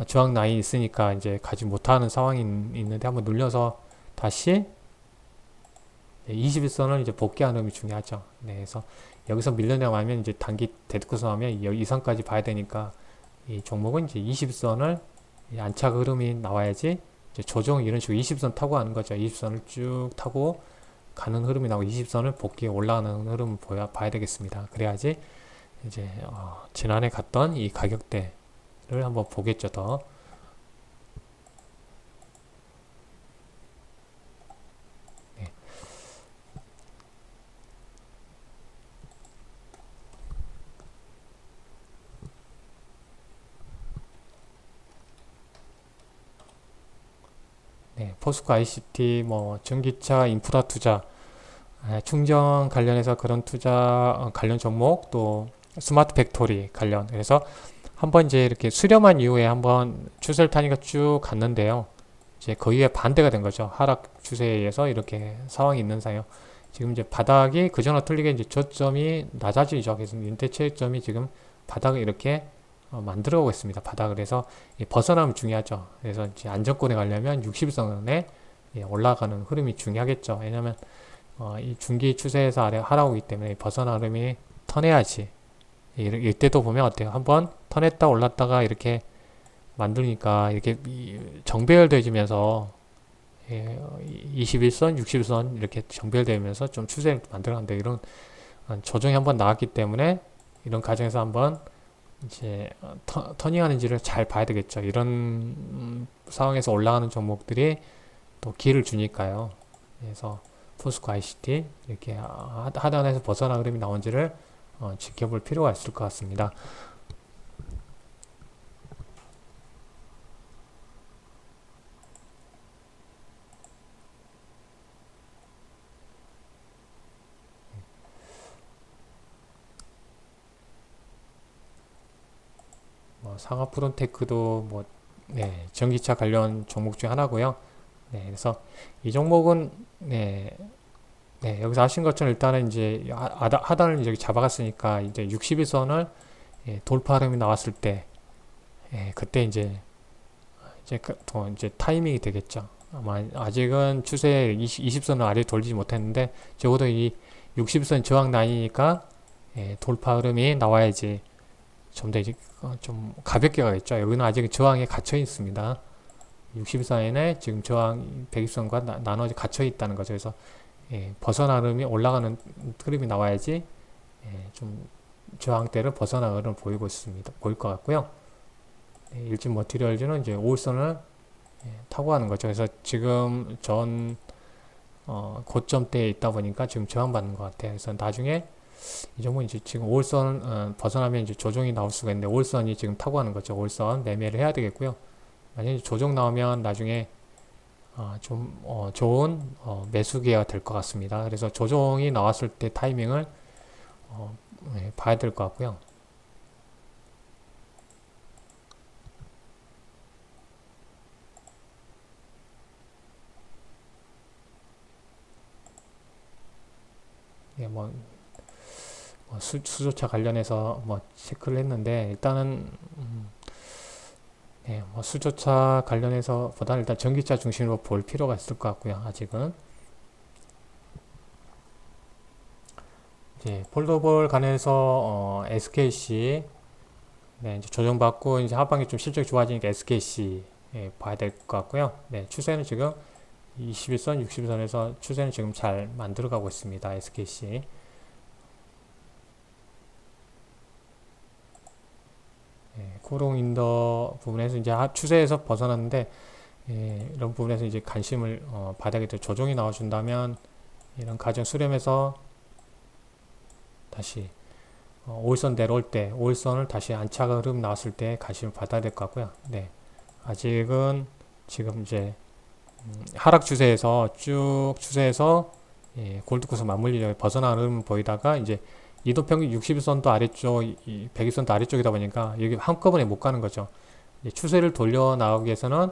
저항 라인이 있으니까 이제 가지 못하는 상황이 있는데 한번 눌려서 다시 21선을 이제 복귀하는 점이 중요하죠. 네, 그래서 여기서 밀려나가면 이제 단기 데드컷을 하면 이 선까지 봐야 되니까 이 종목은 이제 20선을 안착 흐름이 나와야지 이제 조정 이런 식으로 20선 타고 가는 거죠. 20선을 쭉 타고 가는 흐름이 나오고 20선을 복귀해 올라가는 흐름을 봐야 되겠습니다. 그래야지 이제 지난해 갔던 이 가격대를 한번 보겠죠. 더 네. 네, 포스코 ICT 뭐 전기차 인프라 투자, 충전 관련해서 그런 투자 관련 종목, 또 스마트 팩토리 관련, 그래서 한번 이제 이렇게 수렴한 이후에 한번 추세를 타니까 쭉 갔는데요. 이제 거기에 반대가 된 거죠. 하락 추세에 의해서 이렇게 상황이 있는 사이요. 지금 이제 바닥이 그전과 틀리게 이제 저점이 낮아지죠. 그래서 윤대체점이 지금 바닥을 이렇게 만들어 오겠습니다. 바닥을. 해서 벗어나면 중요하죠. 그래서 이제 안정권에 가려면 60선에 올라가는 흐름이 중요하겠죠. 왜냐하면 이 중기 추세에서 아래 하락오기 때문에 벗어나 흐름이 턴해야지. 이때도 보면 어때요? 한번 턴했다 올랐다가 이렇게 만드니까 이렇게 정배열되면서 21선, 60선 이렇게 정배열되면서 좀 추세를 만들어간다. 이런 조정이 한번 나왔기 때문에 이런 과정에서 한번 이제 터닝하는지를 잘 봐야 되겠죠. 이런 상황에서 올라가는 종목들이 또 기회를 주니까요. 그래서 포스코 ICT 이렇게 하단에서 벗어나 흐름이 나온지를 지켜볼 필요가 있을 것 같습니다. 상하 프론테크도 뭐 네, 전기차 관련 종목 중 하나고요. 네, 그래서 이 종목은 여기서 하신 것처럼 일단은 이제 하단을 이제 잡아갔으니까 이제 61선을 돌파 흐름이 나왔을 때 그때 이제 타이밍이 되겠죠. 아마 아직은 추세 20선을 아래 돌리지 못했는데 적어도 이 60선 저항 라인이니까 돌파 흐름이 나와야지 좀 더 이제 좀 가볍게 가겠죠. 여기는 아직 저항에 갇혀 있습니다. 60선에 지금 저항 120선과 나눠져 갇혀 있다는 거죠. 그래서 벗어나 흐름이 올라가는 흐름이 나와야지 좀 저항대를 벗어나 흐름을 보이고 있습니다. 보일 것 같고요. 일진 머티리얼즈는 이제 5일선을 타고 가는 거죠. 그래서 지금 고점대에 있다 보니까 지금 저항받는 것 같아요. 그래서 나중에 이 종목은 이제 지금 5일선 벗어나면 이제 조정이 나올 수가 있는데 5일선이 지금 타고 가는 거죠. 5일선 매매를 해야 되겠고요. 만약에 조정 나오면 나중에 좀 좋은 매수 기회가 될 것 같습니다. 그래서 조정이 나왔을 때 타이밍을 봐야 될 것 같고요. 수조차 관련해서 체크를 했는데 일단은 수조차 관련해서 보다는 일단 전기차 중심으로 볼 필요가 있을 것 같고요. 아직은 이제 폴더볼 관해서 SKC 이제 조정받고 이제 하반기 좀 실적이 좋아지니까 SKC 봐야 될 것 같고요. 추세는 지금 21선, 60선에서 추세는 지금 잘 만들어가고 있습니다. SKC. 코롱 인더 부분에서 이제 추세에서 벗어났는데 예, 이런 부분에서 이제 관심을 받아야겠죠. 조정이 나와준다면 이런 가정 수렴에서 다시 5일선 내려올 때 5일선을 다시 안착 흐름 나왔을 때 관심을 받아야 될 것 같고요. 네, 아직은 지금 이제 하락 추세에서 쭉 추세해서 예, 골드코스 맞물리죠. 벗어나는 흐름 보이다가 이제 이동평균 60일선도 아래쪽, 100일선도 아래쪽이다 보니까 여기 한꺼번에 못 가는 거죠. 추세를 돌려 나오기 위해서는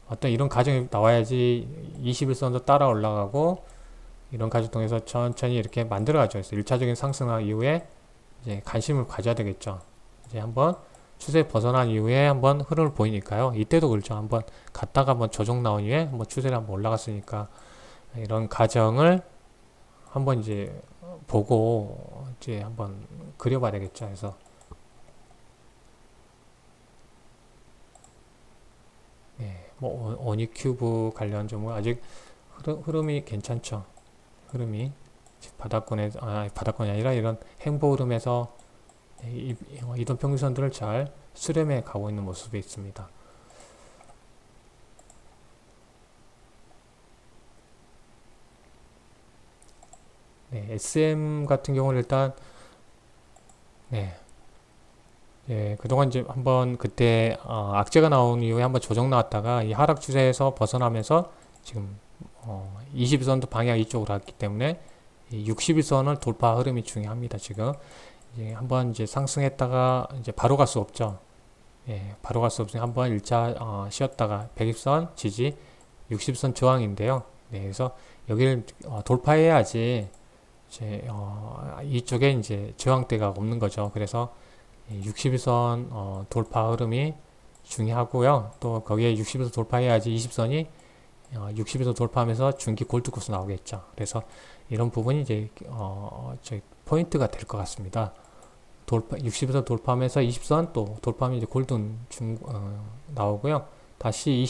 어떤 이런 과정이 나와야지 21선도 따라 올라가고 이런 과정 통해서 천천히 이렇게 만들어가죠. 그래서 1차적인 상승한 이후에 이제 관심을 가져야 되겠죠. 이제 한번 추세 벗어난 이후에 한번 흐름을 보이니까요. 이때도 그렇죠. 한번 갔다가 한번 조정 나온 이후에 한번 추세를 한번 올라갔으니까 이런 과정을 한번 이제 보고 이제 한번 그려봐야 되겠죠. 그래서 예, 뭐 오니큐브 관련 좀 아직 흐름이 괜찮죠. 흐름이 바닥권이 아니라 이런 행보 흐름에서 이동평균선들을 잘 수렴해 가고 있는 모습이 있습니다. 네, SM 같은 경우는 일단 네, 예, 그동안 이제 한번 그때 악재가 나온 이후에 한번 조정 나왔다가 이 하락 추세에서 벗어나면서 지금 21선도 방향 이쪽으로 갔기 때문에 이 61선을 돌파 흐름이 중요합니다. 지금 이제 한번 이제 상승했다가 이제 바로 갈 수 없죠. 예, 바로 갈 수 없으니 한번 1차 쉬었다가 120선 지지 60선 저항인데요. 네, 그래서 여기를 돌파해야지 이제 이쪽에 이제 저항대가 없는 거죠. 그래서 61선 돌파 흐름이 중요하고요. 또 거기에 60에서 돌파해야지 20선이 60에서 돌파하면서 중기 골드코스 나오겠죠. 그래서 이런 부분이 이제 저희 포인트가 될 것 같습니다. 60에서 돌파하면서 20선 또 돌파하면 이제 골든 나오고요. 다시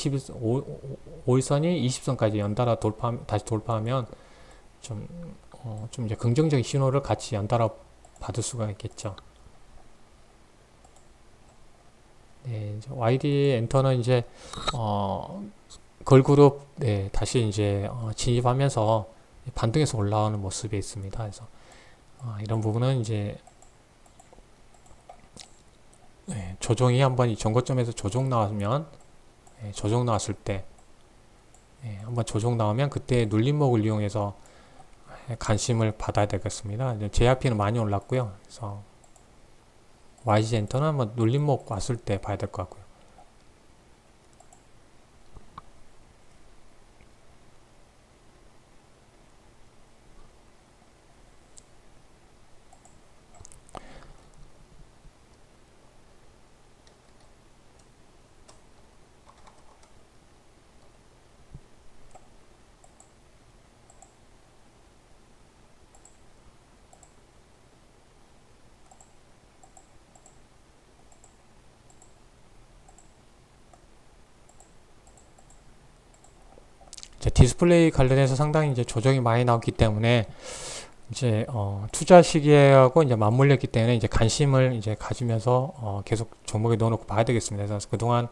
5일선이 20선까지 연달아 다시 돌파하면 좀 이제 긍정적인 신호를 같이 연달아 받을 수가 있겠죠. 네, 이제 YD 엔터는 이제 걸그룹 네, 다시 이제 진입하면서 반등해서 올라오는 모습이 있습니다. 그래서 이런 부분은 이제 네, 조정이 한번 이 전고점에서 조정 나오면 네, 조정 나왔을 때 네, 한번 조정 나오면 그때 눌림목을 이용해서 관심을 받아야 되겠습니다. JRP는 많이 올랐고요. 그래서 YG 엔터는 한번 눌림목 왔을 때 봐야 될 것 같고요. 이제 디스플레이 관련해서 상당히 이제 조정이 많이 나왔기 때문에 이제 투자 시기하고 이제 맞물렸기 때문에 이제 관심을 이제 가지면서 계속 종목에 넣어놓고 봐야 되겠습니다. 그래서 그동안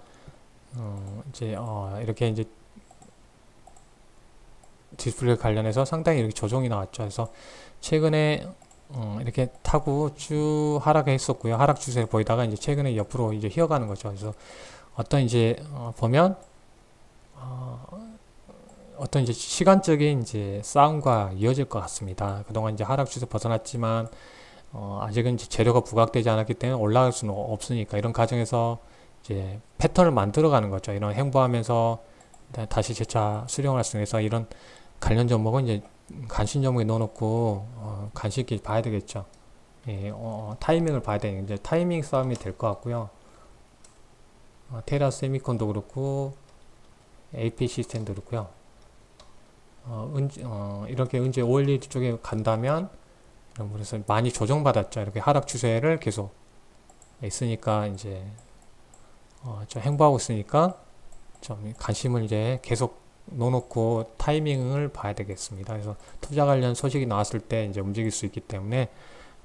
이제 이렇게 이제 디스플레이 관련해서 상당히 이렇게 조정이 나왔죠. 그래서 최근에 이렇게 타고 쭉 하락했었고요. 하락 추세를 보이다가 이제 최근에 옆으로 이제 휘어가는 거죠. 그래서 어떤 이제 보면 어떤 이제 시간적인 이제 싸움과 이어질 것 같습니다. 그동안 이제 하락 추세 벗어났지만 아직은 이제 재료가 부각되지 않았기 때문에 올라갈 수는 없으니까 이런 과정에서 이제 패턴을 만들어가는 거죠. 이런 행보하면서 다시 재차 수령할 수 있어서 이런 관련 종목은 이제 관심 종목에 넣어놓고 관심 있게 봐야 되겠죠. 예, 타이밍을 봐야 되는 이제 타이밍 싸움이 될 것 같고요. 테라 세미콘도 그렇고 AP 시스템도 그렇고요. 이렇게 이제 OLED 쪽에 간다면 그래서 많이 조정받았죠. 이렇게 하락 추세를 계속 있으니까 이제 좀 행보하고 있으니까 좀 관심을 이제 계속 넣어놓고 타이밍을 봐야 되겠습니다. 그래서 투자 관련 소식이 나왔을 때 이제 움직일 수 있기 때문에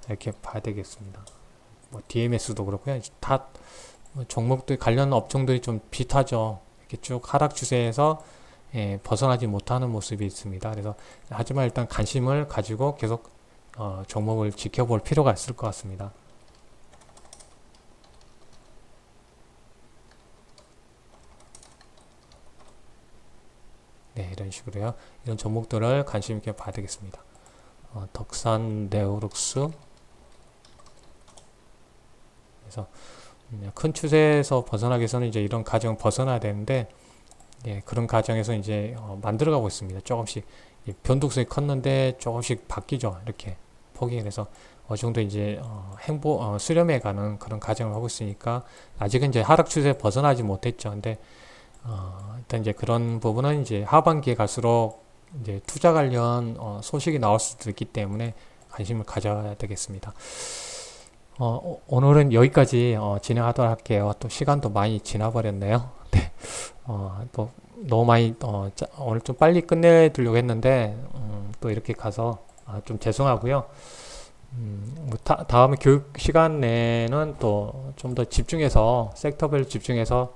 이렇게 봐야 되겠습니다. 뭐 DMS도 그렇고요. 다 종목들 관련 업종들이 좀 비슷하죠. 이렇게 쭉 하락 추세에서 벗어나지 못하는 모습이 있습니다. 그래서 하지만 일단 관심을 가지고 계속 종목을 지켜볼 필요가 있을 것 같습니다. 네, 이런 식으로요. 이런 종목들을 관심 있게 봐야 되겠습니다. 덕산, 네오룩스. 그래서 큰 추세에서 벗어나기 위해서는 이제 이런 과정 벗어나야 되는데, 그런 과정에서 이제 만들어가고 있습니다. 조금씩 변동성이 컸는데 조금씩 바뀌죠. 이렇게 폭이. 그래서 어느 정도 이제 수렴해 가는 그런 과정을 하고 있으니까 아직은 이제 하락 추세 벗어나지 못했죠. 근데 일단 이제 그런 부분은 이제 하반기에 갈수록 이제 투자 관련 소식이 나올 수도 있기 때문에 관심을 가져야 되겠습니다. 오늘은 여기까지 진행하도록 할게요. 또 시간도 많이 지나버렸네요. 네. 또 너무 많이 오늘 좀 빨리 끝내드리려고 했는데 또 이렇게 가서 좀 죄송하고요. 뭐 다음에 교육 시간에는 또 좀 더 집중해서 섹터별 집중해서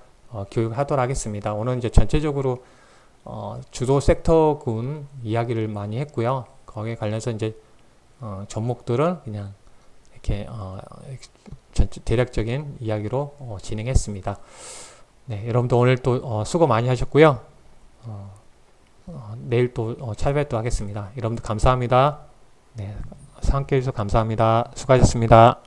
교육하도록 하겠습니다. 오늘 이제 전체적으로 주도 섹터군 이야기를 많이 했고요. 거기에 관련해서 이제 종목들을 그냥 이렇게 대략적인 이야기로 진행했습니다. 네, 여러분도 오늘 또 수고 많이 하셨고요. 내일 또 찾아뵙도록 하겠습니다. 여러분들 감사합니다. 네, 함께 해주셔서 감사합니다. 수고하셨습니다.